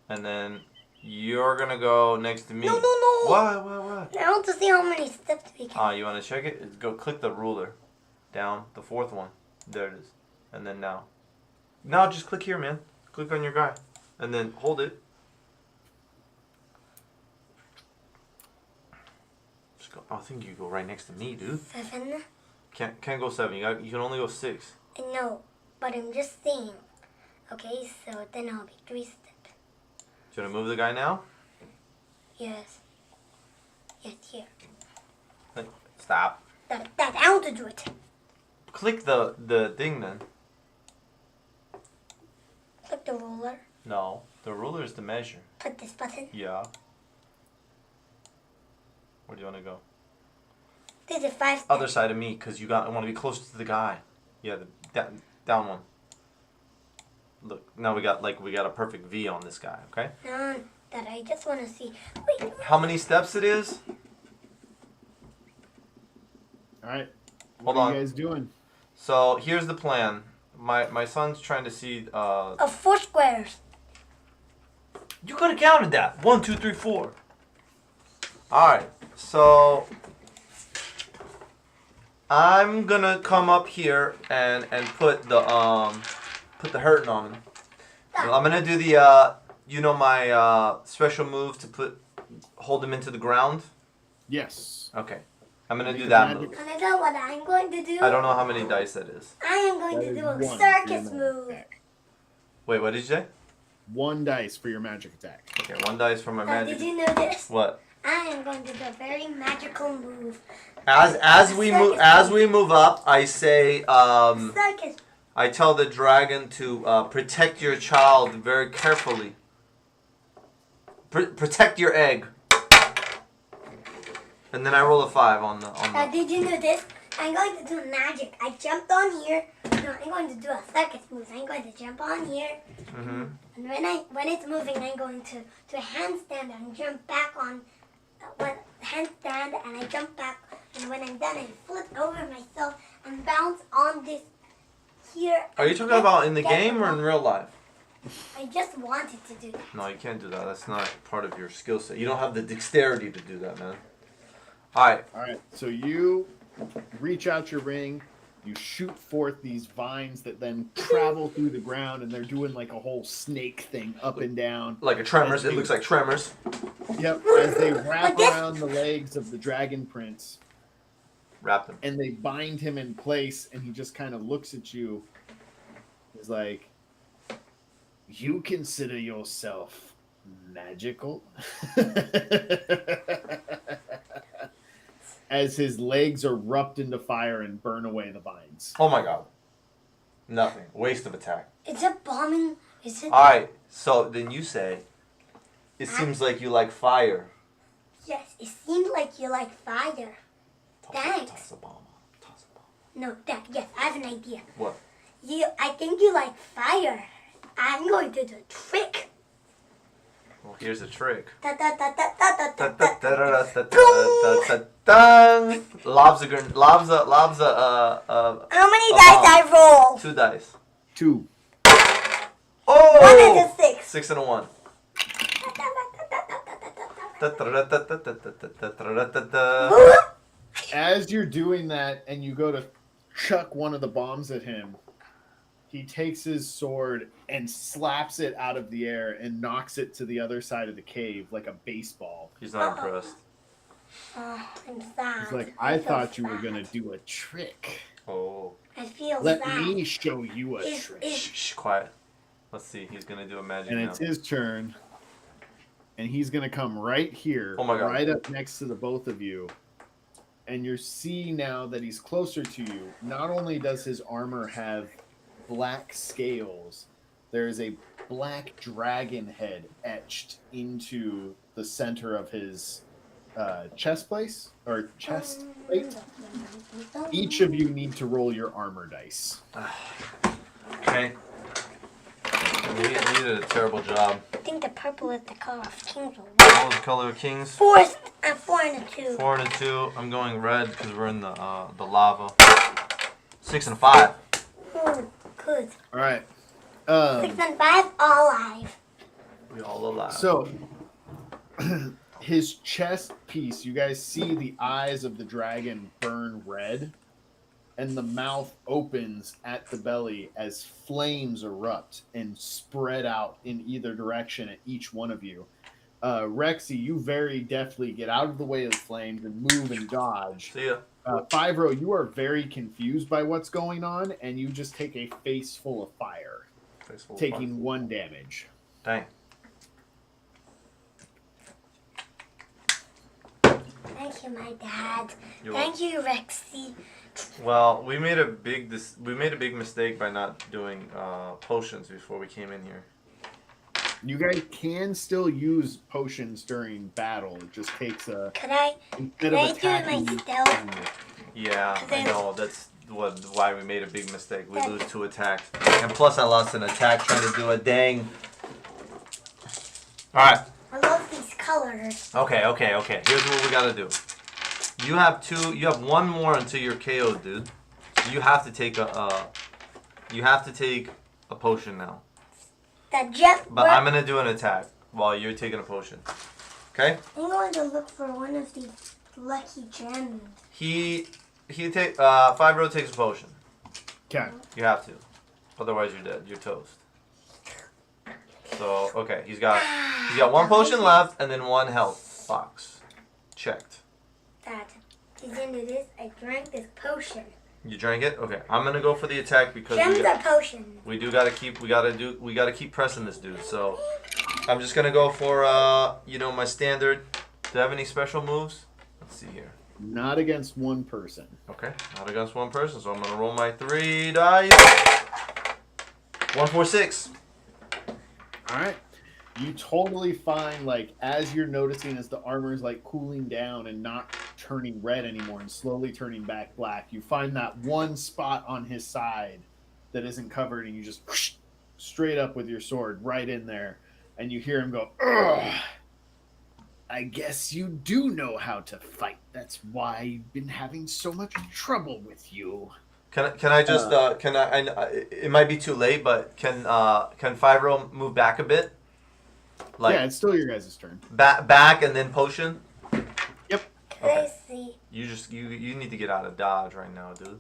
And then you're gonna go next to me. No. What? I want to see how many steps we can. You wanna check it? Go click the ruler. Down. The fourth one. There it is. And then now. Now just click here, man. Click on your guy. And then hold it. Just go. I think you go right next to me, dude. 7. Can't go 7. You can only go 6. I know, but I'm just saying. Okay, so then I'll be 3 steps. Do you wanna move the guy now? Yes. Yes, here. Stop. That I want to do it. Click the thing then. Click the ruler. No, the ruler is the measure. Put this button. Yeah. Where do you want to go? This is 5 steps. Other side of me, cause I want to be closer to the guy. Yeah, the down one. Look, now we got a perfect V on this guy. Okay. No, that I just want to see. Wait. How many steps it is? All right. Hold What are on. you guys doing? So here's the plan. My son's trying to see. 4 squares. You could have counted that. 1, 2, 3, 4. All right. So I'm gonna come up here and put the hurting on him. So I'm gonna do the my special move to hold him into the ground. Yes. Okay. I'm gonna do that move. Can I tell what I'm going to do? I don't know how many dice that is. I am going That to is do a 1 circus for your magic move. attack. Wait, what did you say? 1 dice for your magic attack. Okay, 1 dice for my magic. Did you know this? What? I am going to do a very magical move. As we move up, I say Circus. I tell the dragon to protect your child very carefully. Protect your egg. And then I roll a 5 on the. Did you know this? I'm going to do magic. I jumped on here. No, I'm going to do a circus move. I'm going to jump on here. Mm-hmm. And when it's moving, I'm going to handstand and jump back on. can't stand and I jump back. And when I'm done, I flip over myself and bounce on this here. Are you talking about in the game or in real life? I just wanted to do that. No, you can't do that. That's not part of your skill set. You don't have the dexterity to do that, man. All right. So you reach out your ring. You shoot forth these vines that then travel through the ground, and they're doing like a whole snake thing up and down. Like a Tremors. It looks like Tremors. Yep. As they wrap around the legs of the Dragon Prince. Wrap him. And they bind him in place, and he just kind of looks at you. He's like, "You consider yourself magical?" As his legs erupt into fire and burn away the vines. Oh my god. Nothing. Waste of attack. Is it bombing? Is it? Alright, so then you say, it seems like you like fire. Yes, it seemed like you like fire. Thanks. Toss a bomb. Toss a bomb. No, Dad, yes, I have an idea. What? I think you like fire. I'm going to do a trick. Well, here's a trick. Da, da, da, da, da, da, da, da. Lobs How many dice I roll? 2 dice. 2. Oh! 1 and a 6. 6 and a 1. As you're doing that and you go to chuck one of the bombs at him, he takes his sword and slaps it out of the air and knocks it to the other side of the cave like a baseball. He's not impressed. Oh, I'm sad. He's like, I thought you were going to do a trick. Oh. I feel Let sad. me show you a trick. Shh, quiet. Let's see. He's going to do a magic And now. it's his turn. And he's going to come right here, Oh my God. right up next to the both of you. And you see now that he's closer to you, not only does his armor have black scales, there is a black dragon head etched into the center of his chest plate. Each of you need to roll your armor dice. Okay. We did a terrible job. I think the purple is the color of kings. What was the color of kings? 4 and a 2. 4 and a 2. I'm going red because we're in the lava. 6 and a 5. Oh, good. All right. 6 and 5, all alive. We all alive. So, his chest piece, you guys see the eyes of the dragon burn red, and the mouth opens at the belly as flames erupt and spread out in either direction at each one of you. Rexy, you very deftly get out of the way of the flames and move and dodge. See ya. 5-0, you are very confused by what's going on, and you just take a face full of fire, taking 1 damage. Dang. Thank you, my dad. You're Thank you, Rexy. Well, we made a big mistake by not doing potions before we came in here. You guys can still use potions during battle. It just takes a... Could I do my stealth? Yeah, I know. That's why we made a big mistake. We lose 2 attacks. And plus I lost an attack trying to do a dang... Alright. I love these colors. Okay. Here's what we gotta do. You have 1 more until you're KO'd, dude. So you have to take a potion now. But I'm gonna do an attack while you're taking a potion. Okay? I'm going to look for one of these lucky gems. He 5-0 takes a potion. Okay. You have to. Otherwise you're dead. You're toast. So okay, he's got 1 potion left and then 1 health box. Checked. Dad, to the end of this, I drank this potion. You drank it? Okay. I'm gonna go for the attack because Gems are potions. we gotta keep pressing this dude. So I'm just gonna go for my standard. Do I have any special moves? Let's see here. Not against one person. Okay, not against one person, so I'm gonna roll my 3 dice. 1, 4, 6. All right. You totally find, like, as you're noticing as the armor is, like, cooling down and not turning red anymore and slowly turning back black, you find that one spot on his side that isn't covered, and you just whoosh, straight up with your sword right in there, and you hear him go, ugh. I guess you do know how to fight. That's why you've been having so much trouble with you. Can I just can I it might be too late, but can 5-Row move back a bit? Like Yeah, it's still your guys' turn. back and then potion. Yep. Can I see? You need to get out of dodge right now, dude.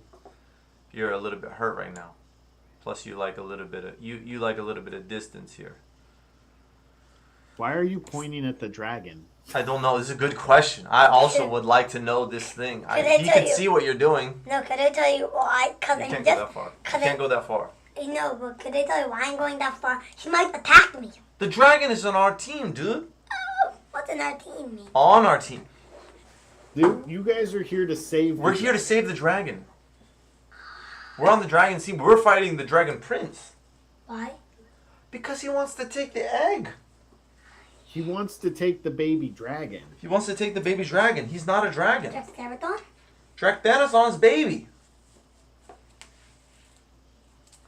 You're a little bit hurt right now. Plus you like a little bit of you like a little bit of distance here. Why are you pointing at the dragon? I don't know. This is a good question. I also would like to know this thing. You can see what you're doing. No, could I tell you why? Because You can't go that far. You can't go that far. I know, but could I tell you why I'm going that far? He might attack me. The dragon is on our team, dude. Oh, what's in our team mean? On our team. Dude, you guys are here to save. We're here to save the dragon. We're on the dragon team. We're fighting the dragon prince. Why? Because he wants to take the egg. He wants to take the baby dragon. He wants to take the baby dragon. He's not a dragon. Draxcarathon? Dracthanus on his baby.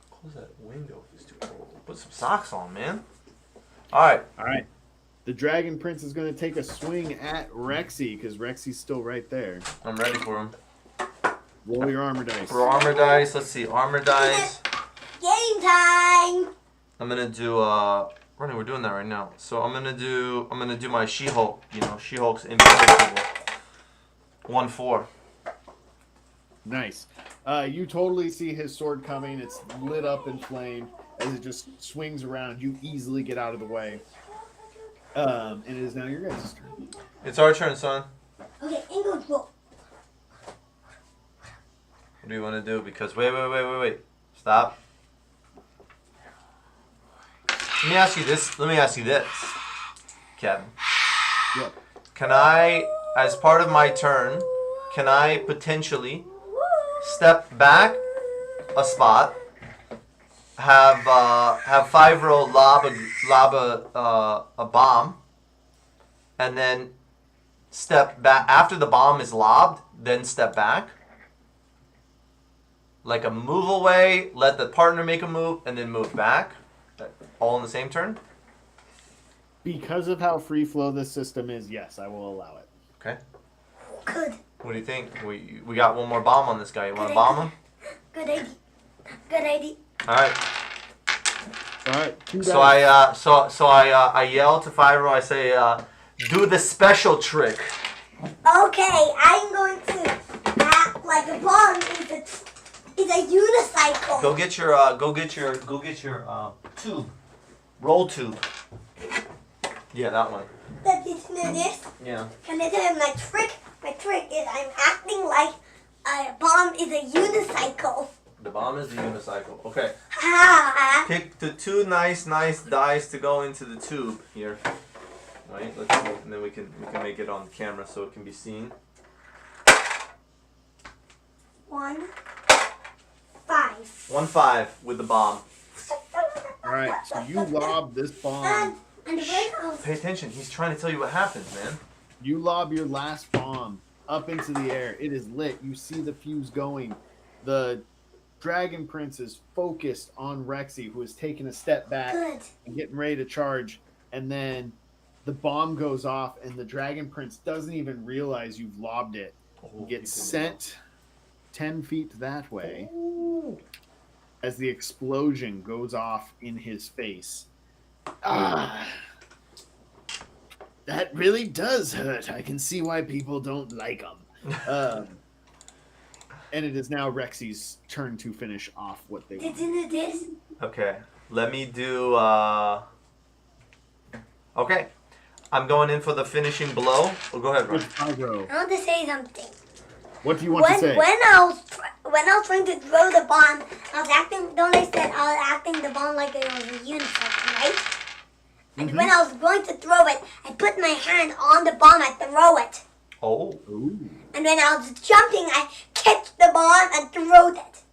Close that window if it's too cold. Put some socks on, man. Alright. Alright. The dragon prince is going to take a swing at Rexy, because Rexy's still right there. I'm ready for him. Roll your armor dice. For armor dice, let's see. Armor dice. Game time! I'm gonna do Ronnie, we're doing that right now. So I'm gonna do my She-Hulk. You know, She-Hulk's invincible. 1-4. Nice. You totally see his sword coming. It's lit up in flame as it just swings around. You easily get out of the way. And it is now your guys' turn. It's our turn, son. Okay, English roll. What do you want to do? Because wait. Stop. Let me ask you this, Kevin. Yep. Can I, as part of my turn, can I potentially step back a spot, have 5-Row lob a bomb, and then step back after the bomb is lobbed, then step back? Like a move away, let the partner make a move, and then move back? All in the same turn? Because of how free flow this system is, yes, I will allow it. Okay. Good. What do you think? We got one more bomb on this guy. You want to bomb him? Good idea. Good idea. All right. All right. So I yell to 5-Row. I say, do the special trick. Okay, I'm going to act like a bomb is a unicycle. Go get your tube. Roll tube. Yeah, that one. Did you know this? Yeah. Can I tell you my trick? My trick is I'm acting like a bomb is a unicycle. The bomb is the unicycle. Okay. Ha! Pick the two nice dice to go into the tube here. Right. And then we can make it on camera so it can be seen. 1, 5. 1-5 with the bomb. All right. So you lob this bomb. And the Pay attention. He's trying to tell you what happens, man. You lob your last bomb up into the air. It is lit. You see the fuse going. The Dragon Prince is focused on Rexy, who is taking a step back Good. and getting ready to charge. And then the bomb goes off, and the Dragon Prince doesn't even realize you've lobbed it. You get sent 10 feet that way as the explosion goes off in his face. Ah, that really does hurt. I can see why people don't like them. And it is now Rexy's turn to finish off what they want. Did you know this? Okay. Let me do. Okay. I'm going in for the finishing blow. Oh, go ahead, Ryan. I want to say something. What do you want to say? When I was trying to throw the bomb, I was acting. Don't I said I was acting the bomb like it was a unicycle, right? And when I was going to throw it, I put my hand on the bomb and throw it. Oh. Ooh. And when I was jumping, I kicked the bomb and threw it.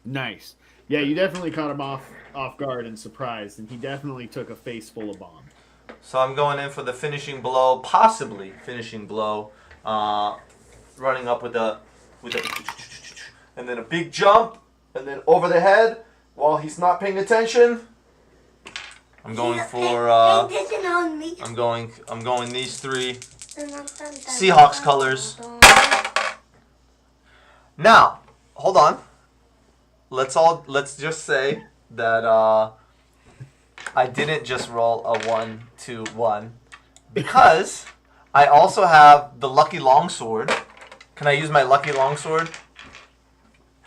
Nice. Yeah, you definitely caught him off guard and surprised, and he definitely took a face full of bomb. So I'm going in for the finishing blow, possibly finishing blow. Running up with a, and then a big jump, and then over the head while he's not paying attention. I'm going for Pay attention on me. I'm going these 3 Seahawks colors. Now, hold on. Let's just say that I didn't just roll a 1, 2, 1 because I also have the lucky longsword. Can I use my lucky longsword?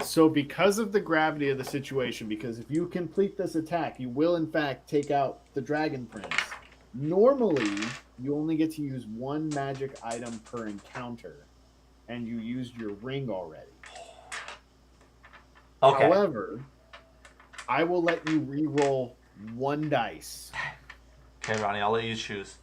So because of the gravity of the situation, because if you complete this attack, you will in fact take out the Dragon Prince. Normally, you only get to use 1 magic item per encounter, and you used your ring already. Okay. However, I will let you re-roll 1 dice. Okay, Ronnie, I'll let you choose.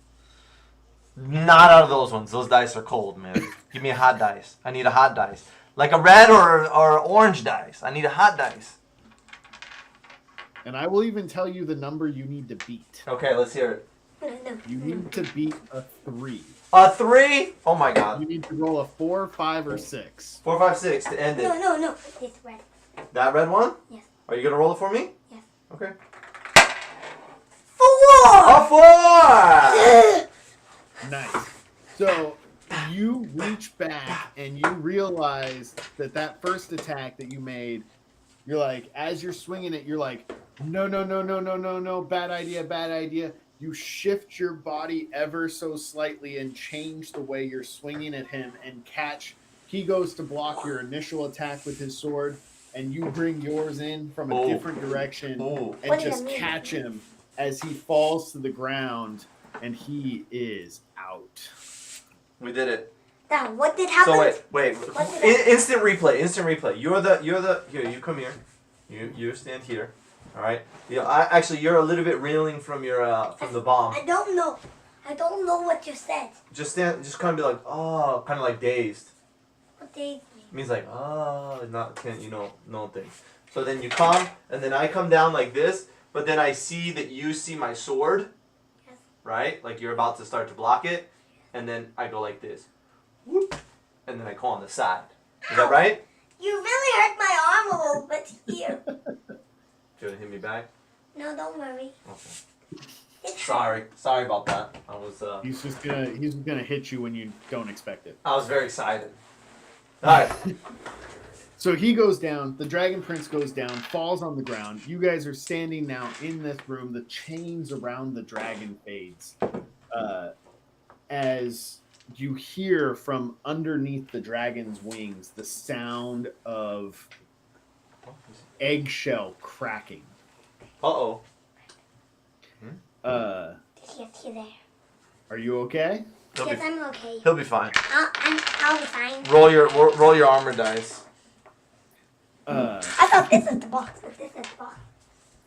Not out of those ones. Those dice are cold, man. Give me a hot dice. I need a hot dice. Like a red or orange dice. I need a hot dice. And I will even tell you the number you need to beat. Okay, let's hear it. You need to beat a 3. A 3? Oh my god. You need to roll a 4, 5, or 6. 4, 5, 6 to end it. No. It's red. That red one? Yes. Are you gonna roll it for me? Yes. Okay. 4! A 4! Nice. So you reach back and you realize that first attack that you made, you're like, as you're swinging it, you're like, no, bad idea. You shift your body ever so slightly and change the way you're swinging at him and catch. He goes to block your initial attack with his sword, and you bring yours in from a different direction and just catch him as he falls to the ground, and he is out. We did it. Now, what did happen? So wait. Instant replay. You're the here. You come here. You stand here. All right. Yeah. Actually, you're a little bit reeling from the bomb. I don't know what you said. Just stand. Just kind of be like, oh, kind of like dazed. What dazed me? Means like, no thing. So then you come, and then I come down like this, but then I see that you see my sword. Yes. Right? Like you're about to start to block it, and then I go like this. Whoop, and then I go on the side. Is that right? You really hurt my arm a little bit here. You gonna hit me back? No, don't worry. Okay. Sorry about that. I was He's just gonna hit you when you don't expect it. I was very excited. Alright. So he goes down, the Dragon Prince goes down, falls on the ground. You guys are standing now in this room. The chains around the dragon fades. As you hear from underneath the dragon's wings the sound of eggshell cracking. Uh-oh. Yes, you're there. Are you okay? Yes, I'm okay. He'll be fine. I'll be fine. Roll your armor dice. I thought this is the box, but this is the box.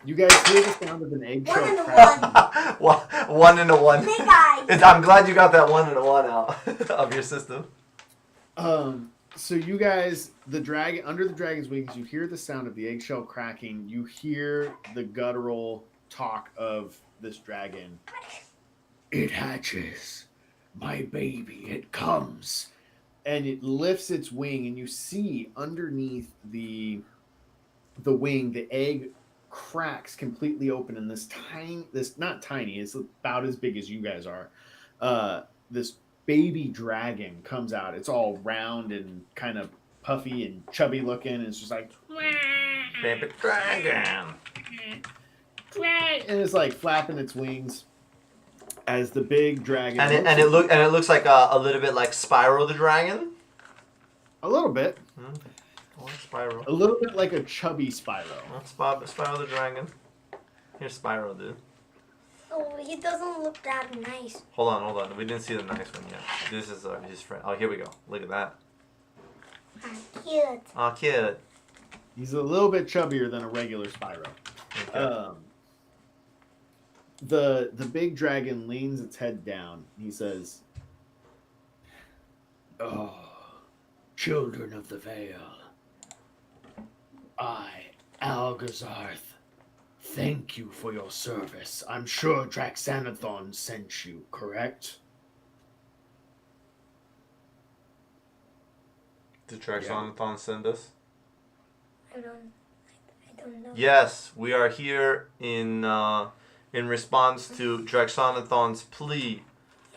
You guys hear the sound of an eggshell 1 and a cracking. 1 and a 1. Big eyes. I'm glad you got that 1 and a 1 out of your system. So you guys, under the dragon's wings, you hear the sound of the eggshell cracking. You hear the guttural talk of this dragon. It hatches. My baby, it comes. And it lifts its wing, and you see underneath the wing, the egg cracks completely open, and not tiny, it's about as big as you guys are. This baby dragon comes out. It's all round and kind of puffy and chubby looking, and it's just like, Baby dragon. and it's like flapping its wings as the big dragon. And it looks like a little bit like Spyro the Dragon. A little bit. Spyro. A little bit like a chubby Spyro. Spyro the Dragon. Here's Spyro, dude. Oh, he doesn't look that nice. Hold on. We didn't see the nice one yet. This is his friend. Oh, here we go. Look at that. Cute. Oh, cute. He's a little bit chubbier than a regular Spyro. Okay. The big dragon leans its head down. He says, "Oh, children of the Vale, I, Algazarth, thank you for your service. I'm sure Draxanathon sent you, correct?" Did Draxanathon send us? I don't know. Yes, we are here in in response to Draxonathon's plea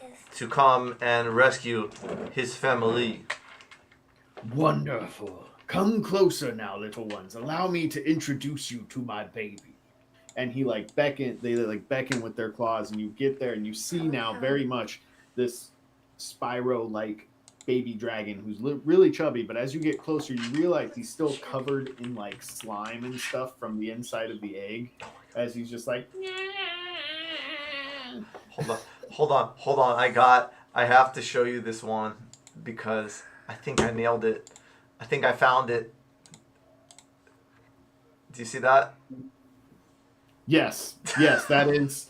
Yes. to come and rescue his family. Wonderful. Come closer now, little ones. Allow me to introduce you to my baby. And he they beckon with their claws, and you get there and you see now very much this Spyro-like baby dragon who's really chubby, but as you get closer, you realize he's still covered in like slime and stuff from the inside of the egg, as he's just like. Hold on. I have to show you this one because I think I nailed it. I think I found it. Do you see that? Yes, that is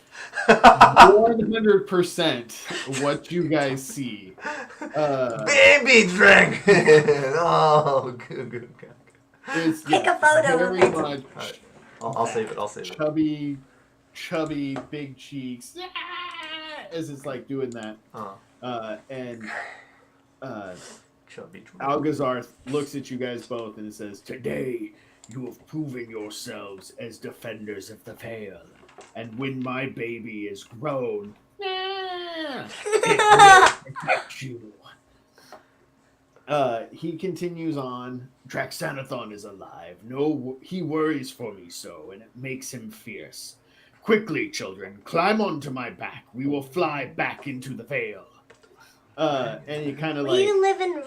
100% what you guys see. Baby dragon! Oh, good. Take a photo of it. Much Right. I'll save it. chubby, big cheeks, as it's like doing that. And Chubby dragon. Algazarth looks at you guys both and it says, "Today you have proven yourselves as defenders of the Vale, and when my baby is grown, it will protect you." He continues on. Draxanathon is alive. No, he worries for me so, and it makes him fierce. Quickly, children, climb onto my back. We will fly back into the Vale. And he kind of like. We live in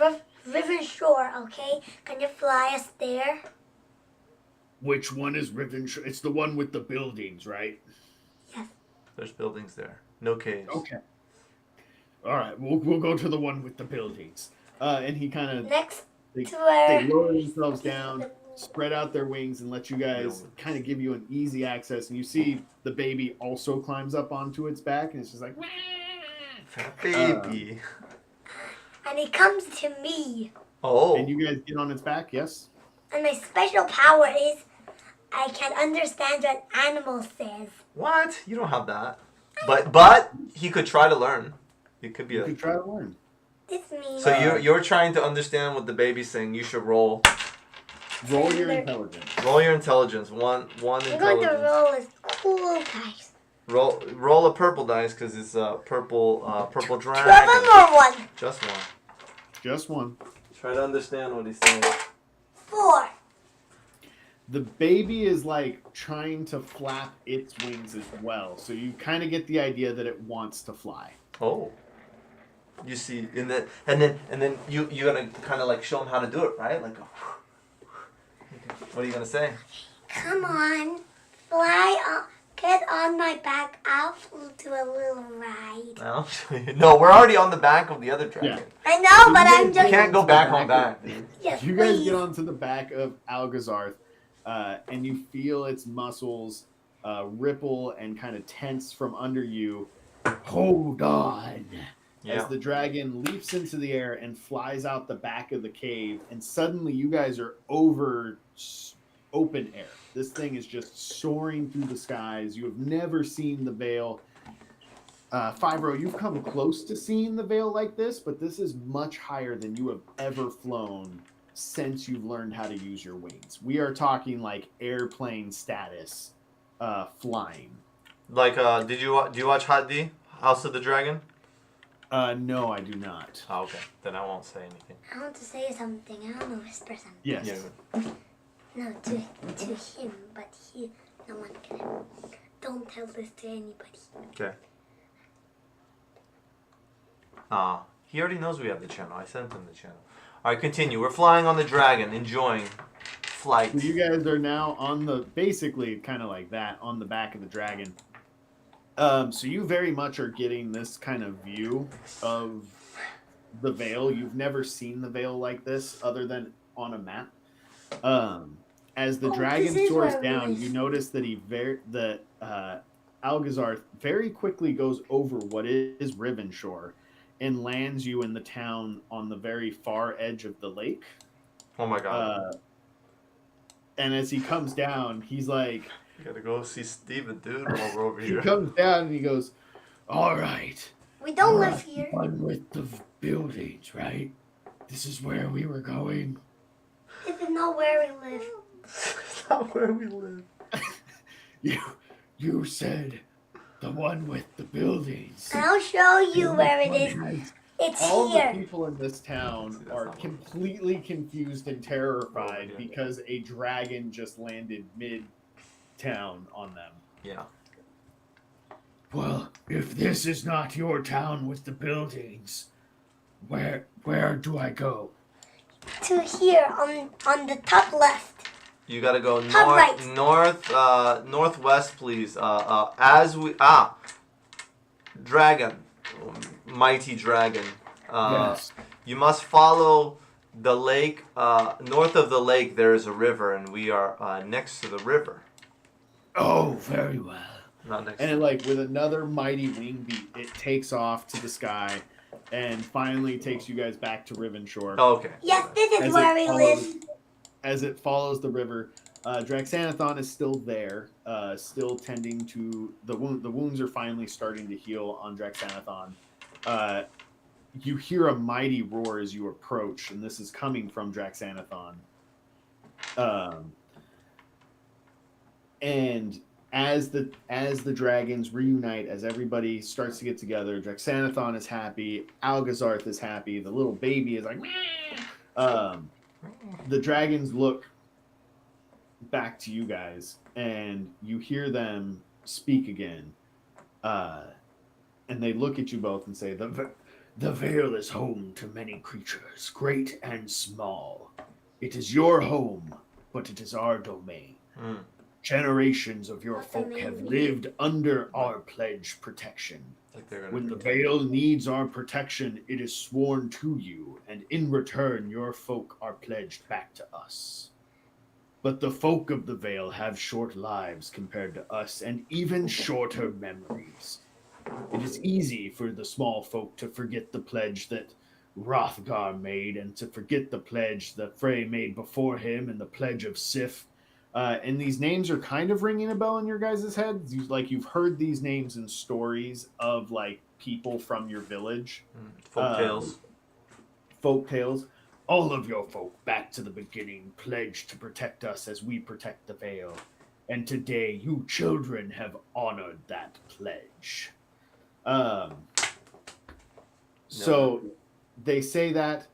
River Shore, okay? Can you fly us there? Which one is Riven Shore? It's the one with the buildings, right? Yes. There's buildings there. No caves. Okay. All right, we'll go to the one with the buildings. And he kind of Next they to where lower themselves down, spread out their wings, and let you guys kind of give you an easy access. And you see the baby also climbs up onto its back, and it's just like. Baby. and he comes to me. Oh. And you guys get on its back, yes? And my special power is I can understand what animal says. What? You don't have that. But he could try to learn. It could be You could try to learn. This means So you're trying to understand what the baby's saying. You should roll. Roll your intelligence. Roll your intelligence. One I'm going intelligence. to roll this cool dice. Roll a purple dice because it's a purple dragon. 2 of them or 1? Just one. Just one. Try to understand what he's saying. 4. The baby is like trying to flap its wings as well, so you kind of get the idea that it wants to fly. Oh. You see, and then you're gonna kind of like show him how to do it, right? Like, what are you gonna say? Come on, fly on. Get on my back. I'll do a little ride. I'll show you. No, we're already on the back of the other dragon. Yeah. I know, but I'm You just. can't go back on back, dude. Yes, You guys please. get onto the back of Algazarth, and you feel its muscles ripple and kind of tense from under you. Hold on. Yeah. As the dragon leaps into the air and flies out the back of the cave, and suddenly you guys are over open air. This thing is just soaring through the skies. You have never seen the Vale. Fibro, you've come close to seeing the Vale like this, but this is much higher than you have ever flown since you've learned how to use your wings. We are talking like airplane status flying. Like, do you watch Hot D, House of the Dragon? No, I do not. Oh, okay. Then I won't say anything. I want to say something. I want to whisper something. Yes. Yeah. No, to him, but no one can. Don't tell this to anybody. Okay. He already knows we have the channel. I sent him the channel. All right, continue. We're flying on the dragon, enjoying flight. So you guys are now on the, basically kind of like that, on the back of the dragon. So you very much are getting this kind of view of the Vale. You've never seen the Vale like this other than on a map. As the dragon this is soars where we down, live. you notice that Algazarth very quickly goes over what is Riven Shore and lands you in the town on the very far edge of the lake. Oh my god. And as he comes down, he's like, You gotta go see Steven, dude, while we're over he here. comes down and he goes, "All right, We don't live here. one with the buildings, right? This is where we were going." This is not where we live. It's not where we live. You said The one with the buildings. I'll show you where it is. It's All here. the people in this town are completely confused and terrified because a dragon just landed mid-town on them. Yeah. Well, if this is not your town with the buildings, where do I go? To here on the top left. You gotta go Top northwest, please. Dragon, mighty dragon. Yes. You must follow the lake. North of the lake, there is a river, and we are next to the river. Oh, very well. Not next. And like with another mighty wing beat, it takes off to the sky, and finally takes you guys back to Riven Shore. Oh, okay. Yes, this is where we live. As it follows the river, Draxanathon is still there, still tending to the wound. The wounds are finally starting to heal on Draxanathon. You hear a mighty roar as you approach, and this is coming from Draxanathon. And as the dragons reunite, as everybody starts to get together, Draxanathon is happy, Algazarth is happy, the little baby is like, the dragons look back to you guys, and you hear them speak again. And they look at you both and say, The Vale is home to many creatures, great and small. It is your home, but it is our domain. Generations of your folk have lived under our pledge protection. When the Vale needs our protection, it is sworn to you, and in return your folk are pledged back to us. But the folk of the Vale have short lives compared to us, and even shorter memories. It is easy for the small folk to forget the pledge that Hrothgar made, and to forget the pledge that Frey made before him, and the pledge of Sif. And these names are kind of ringing a bell in your guys' heads. You've heard these names in stories of like people from your village. Folk tales. Folk tales. All of your folk back to the beginning pledged to protect us as we protect the Vale. And today you children have honored that pledge. So they say that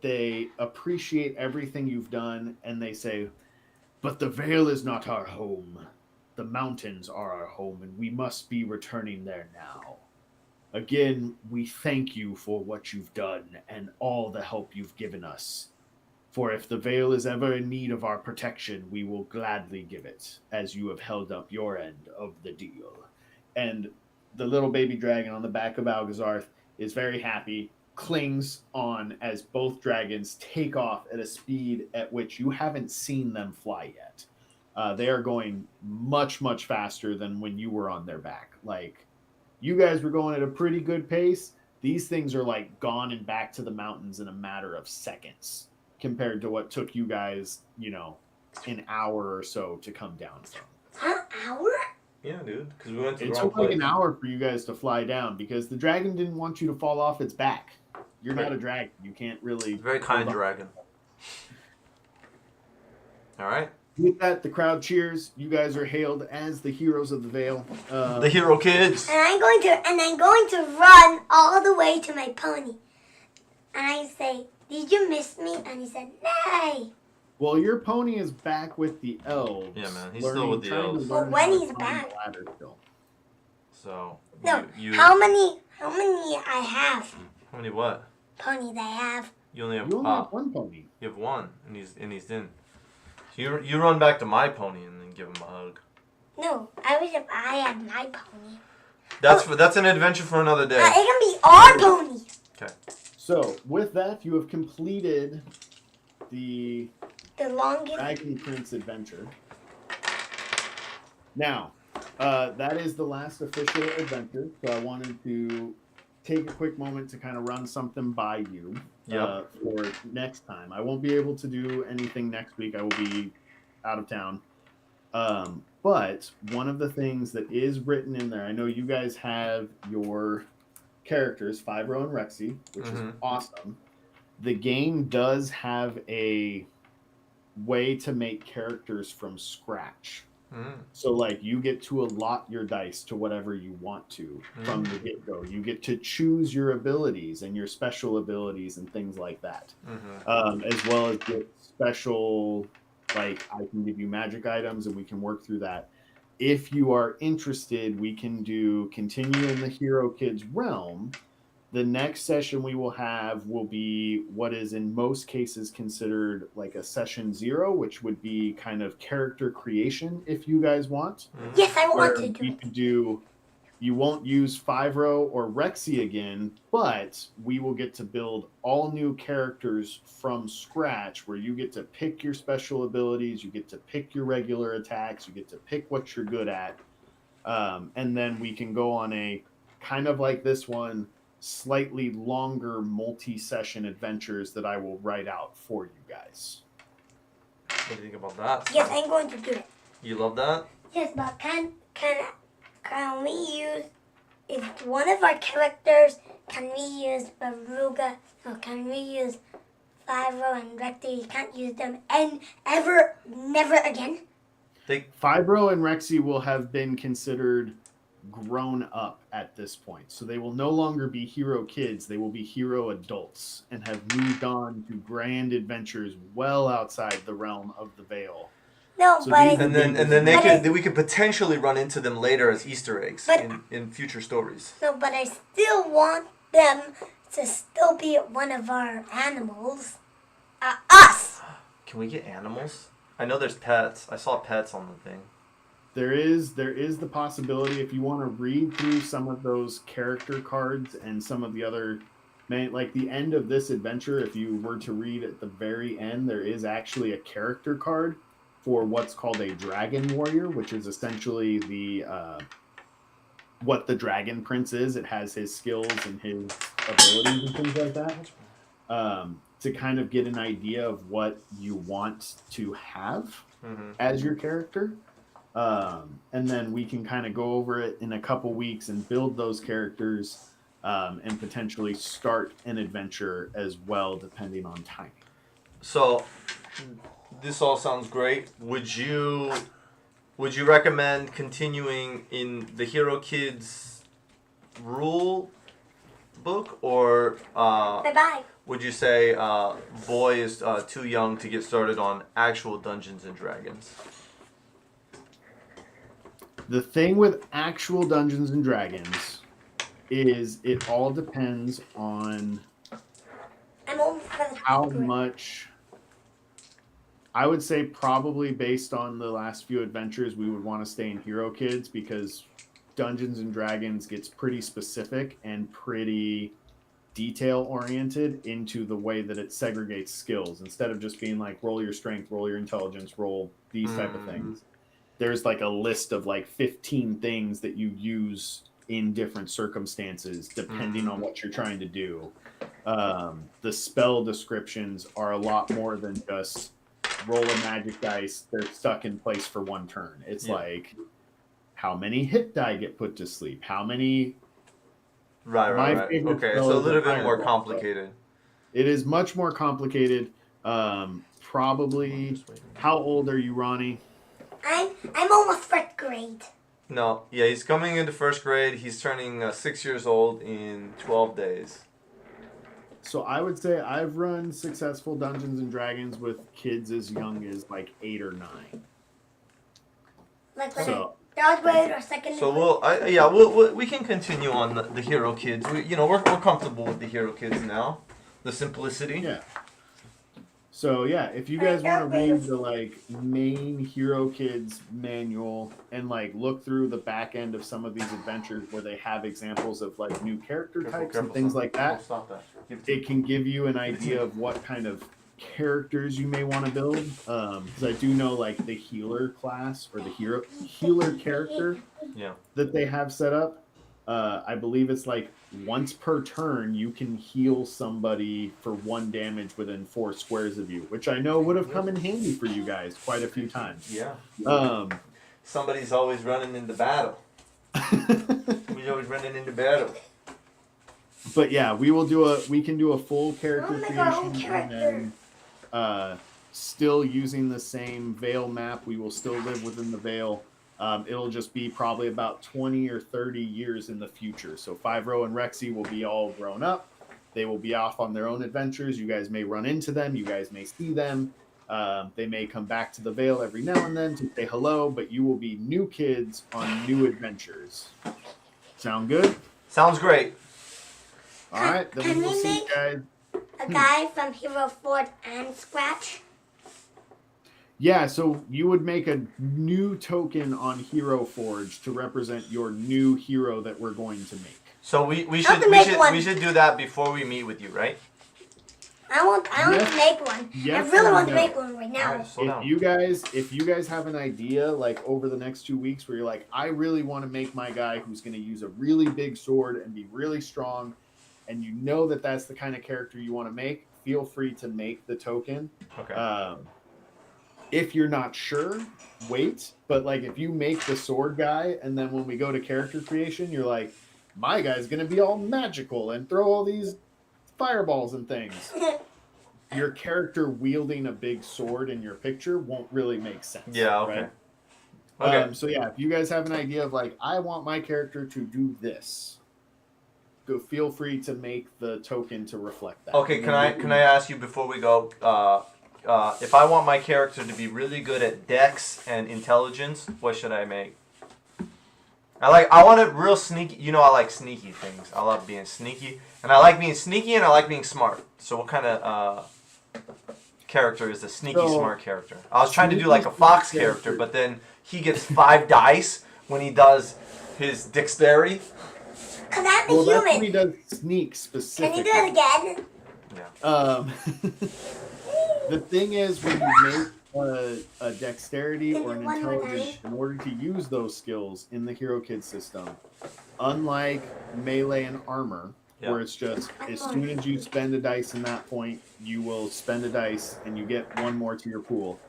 they appreciate everything you've done, and they say, but the Vale is not our home. The mountains are our home, and we must be returning there now. Again, we thank you for what you've done and all the help you've given us. For if the Vale is ever in need of our protection, we will gladly give it, as you have held up your end of the deal. And the little baby dragon on the back of Algazarth is very happy, clings on as both dragons take off at a speed at which you haven't seen them fly yet. They are going much, much faster than when you were on their back. Like, you guys were going at a pretty good pace. These things are like gone and back to the mountains in a matter of seconds compared to what took you guys, an hour or so to come down from. An hour? Yeah, dude. Because we went to the It wrong took like place. an hour for you guys to fly down because the dragon didn't want you to fall off its back. You're not a dragon. You can't really... Very kind dragon. All right. With that, the crowd cheers. You guys are hailed as the heroes of the Vale. The hero kids. And I'm going to run all the way to my pony. And I say, "Did you miss me?" And he said, "Nay." Well, your pony is back with the elves. Yeah, man. He's still with the elves. But when he's back. So. No. You, How many I have? How many what? Ponies I have. You only have. You only have one pony. You have one, and he's in. So you run back to my pony and then give him a hug. No, I wish if I had my pony. That's an adventure for another day. It can be our pony. Okay. So, with that, you have completed the longest Dragon Prince adventure. Now, that is the last official adventure, so I wanted to take a quick moment to kind of run something by you for next time. I won't be able to do anything next week. I will be out of town. But one of the things that is written in there, I know you guys have your characters, Fibro and Rexy, which is awesome. The game does have a way to make characters from scratch. So like you get to allot your dice to whatever you want to from the get-go. You get to choose your abilities and your special abilities and things like that. As well as get special, like I can give you magic items and we can work through that. If you are interested, we can continue in the Hero Kids realm. The next session we will have will be what is in most cases considered like a session 0, which would be kind of character creation if you guys want. Yes, I want to We do could do, you won't use 5-row or Rexy again, but we will get to build all new characters from scratch where you get to pick your special abilities, you get to pick your regular attacks, you get to pick what you're good at. And then we can go on a kind of like this one, slightly longer multi-session adventures that I will write out for you guys. What do you think about that? Yes, I'm going to do it. You love that? Yes, but can we use, if one of our characters, can we use Baruga, or can we use 5-row and Rexy? You can't use them and never again? 5-row and Rexy will have been considered grown up at this point. So they will no longer be hero kids. They will be hero adults and have moved on to grand adventures well outside the realm of the Veil. No, So but these- And then we could potentially run into them later as Easter eggs in future stories. no, but I still want them to still be one of our animals. Us. Can we get animals? I know there's pets. I saw pets on the thing. There is the possibility if you want to read through some of those character cards and some of the other, like the end of this adventure, if you were to read at the very end, there is actually a character card for what's called a dragon warrior, which is essentially the what the dragon prince is. It has his skills and his abilities and things like that. To kind of get an idea of what you want to have as your character. And then we can kind of go over it in a couple weeks and build those characters and potentially start an adventure as well, depending on timing. So, this all sounds great. Would you recommend continuing in the Hero Kids rule book, or Bye-bye. would you say boy is too young to get started on actual Dungeons and Dragons? The thing with actual Dungeons and Dragons is it all depends on I'm over for the how much. I would say probably based on the last few adventures, we would want to stay in Hero Kids because Dungeons and Dragons gets pretty specific and pretty detail oriented into the way that it segregates skills. Instead of just being like roll your strength, roll your intelligence, roll these type of things. There's like a list of like 15 things that you use in different circumstances depending on what you're trying to do. The spell descriptions are a lot more than just roll a magic dice, they're stuck in place for one turn. It's like how many hit die get put to sleep, how many. Right. Okay, so a little bit more complicated. It is much more complicated. Probably. How old are you, Ronnie? I'm almost first grade. No, yeah, he's coming into first grade. He's turning 6 years old in 12 days. So I would say I've run successful Dungeons and Dragons with kids as young as like 8 or 9. Like when third grade or second grade. So we can continue on the Hero Kids. We're comfortable with the Hero Kids now. The simplicity. Yeah. So yeah, if you guys want to read the like main Hero Kids manual and like look through the back end of some of these adventures where they have examples of like new character types and things like that, it can give you an idea of what kind of characters you may want to build. Because I do know like the healer class or the healer character that they have set up. I believe it's like once per turn you can heal somebody for 1 damage within 4 squares of you, which I know would have come in handy for you guys quite a few times. Yeah. Somebody's always running into battle. Somebody's always running into battle. But yeah, we can do a full character creation and then still using the same Vale map. We will still live within the Vale. It'll just be probably about 20 or 30 years in the future. So 5-Ro and Rexy will be all grown up. They will be off on their own adventures. You guys may run into them. You guys may see them. They may come back to the Vale every now and then to say hello, but you will be new kids on new adventures. Sound good? Sounds great. All right, then Can we'll we see you make guys. a guy from Hero Ford and Scratch? Yeah, so you would make a new token on Hero Forge to represent your new hero that we're going to make. So we have to make one. should do that before we meet with you, right? I want to make one. Yes I really and want to no. make one right now. Alright, slow down. If you guys have an idea like over the next 2 weeks where you're like, I really want to make my guy who's going to use a really big sword and be really strong, and you know that that's the kind of character you want to make, feel free to make the token. Okay. If you're not sure, wait. But like if you make the sword guy and then when we go to character creation, you're like, my guy's going to be all magical and throw all these fireballs and things. Your character wielding a big sword in your picture won't really make sense. Yeah, okay. Right? Okay. So yeah, if you guys have an idea of like, I want my character to do this, go feel free to make the token to reflect that. Okay, can I ask you before we go, if I want my character to be really good at Dex and intelligence, what should I make? I want it real sneaky. You know I like sneaky things. I love being sneaky. And I like being sneaky and I like being smart. So what kind of character is a sneaky smart character? I was trying to do like a fox character, but then he gets 5 dice when he does his dexterity. Because I'm a Well, that's human. when he does sneak Can specifically. you do it again? Yeah. The thing is, when you make a dexterity Can or you an one more intelligence, time? in order to use those skills in the Hero Kid system, unlike melee and armor, Yeah. where it's just as soon as you spend a dice in that point, you will spend a dice and you get one more to your pool.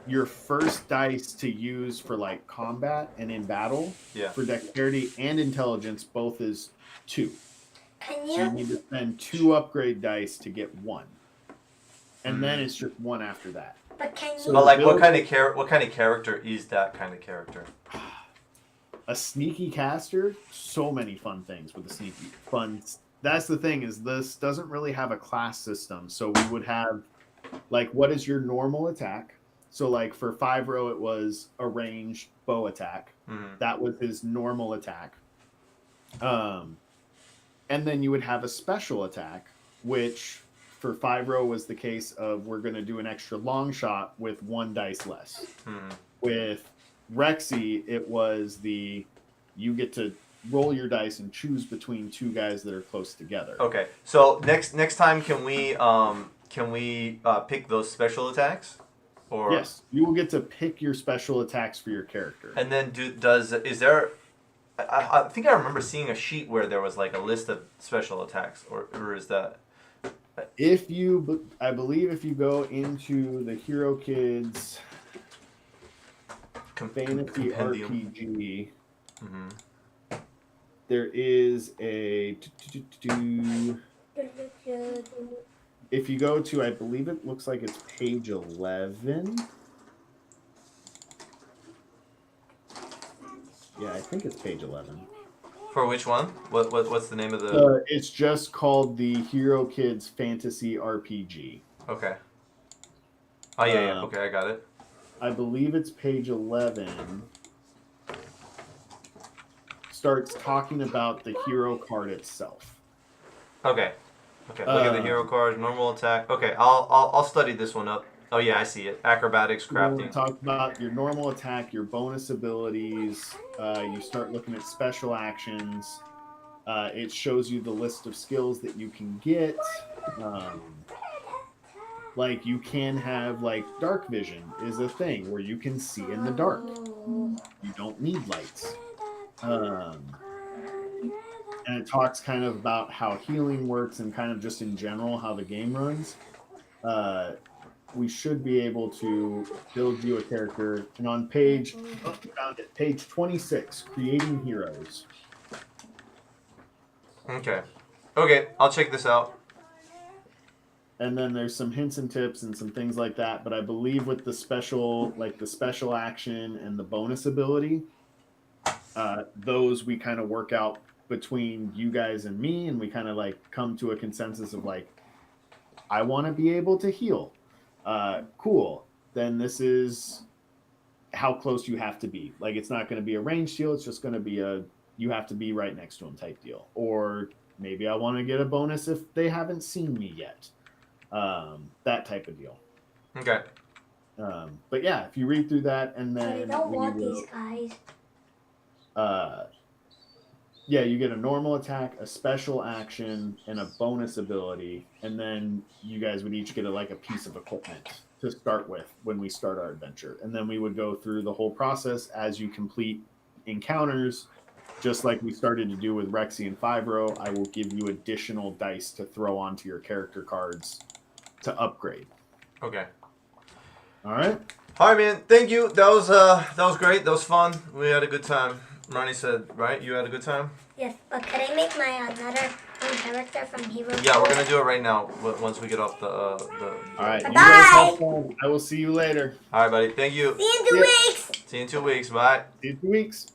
Your first dice to use for like combat and in battle Yeah. for dexterity and intelligence both is 2. Can So you you? need to spend 2 upgrade dice to get 1. And then it's just 1 after that. But can So- you? But like, build- what kind of character is that kind of character? A sneaky caster, so many fun things with the sneaky fun. That's the thing, is this doesn't really have a class system. So we would have like, what is your normal attack? So like for 5-Ro, it was a ranged bow attack. Mhm. That was his normal attack. And then you would have a special attack, which for 5-Ro was the case of we're going to do an extra long shot with 1 dice less. Mhm. With Rexy, it was you get to roll your dice and choose between 2 guys that are close together. Okay. So next time, can we pick those special attacks? Or Yes, you will get to pick your special attacks for your character. And then is there? I think I remember seeing a sheet where there was like a list of special attacks, or is that? I believe if you go into the Hero Kids Fantasy compendium. RPG, Mhm. there is a. If you go to, I believe it looks like it's page 11. Yeah, I think it's page 11. For which one? What's the name of the? It's just called the Hero Kids Fantasy RPG. Okay. Oh yeah. Okay, I got it. I believe it's page 11. Starts talking about the hero card itself. Okay. Okay. Look at the hero cards. Normal attack. Okay. I'll study this one up. Oh yeah, I see it. Acrobatics, We'll crafting. talk about your normal attack, your bonus abilities. You start looking at special actions. It shows you the list of skills that you can get. Like you can have like dark vision is a thing where you can see in the dark. You don't need lights. And it talks kind of about how healing works and kind of just in general how the game runs. We should be able to build you a character. And on page 26, creating heroes. Okay. Okay. I'll check this out. and then there's some hints and tips and some things like that. But I believe with the special, like the special action and the bonus ability, those we kind of work out between you guys and me, and we kind of like come to a consensus of like, I want to be able to heal. Cool. Then this is how close you have to be. Like, it's not going to be a ranged heal. It's just going to be you have to be right next to him type deal. Or maybe I want to get a bonus if they haven't seen me yet. That type of deal. Okay. But yeah, if you read through that and So then they don't want these guys. yeah, you get a normal attack, a special action, and a bonus ability, and then you guys would each get like a piece of equipment to start with when we start our adventure. And then we would go through the whole process as you complete encounters, just like we started to do with Rexy and Fibro. I will give you additional dice to throw onto your character cards to upgrade. Okay. All right. All right, man. Thank you. That was great. That was fun. We had a good time. Ronnie said, right? You had a good time? Yes, but could I make my another character from Hero? Yeah, we're gonna do it right now. Once we get off the. All right. Bye-bye. You guys have fun. I will see you later. All right, buddy. Thank you. See you in 2 weeks. See you in 2 weeks. Bye. See you in 2 weeks.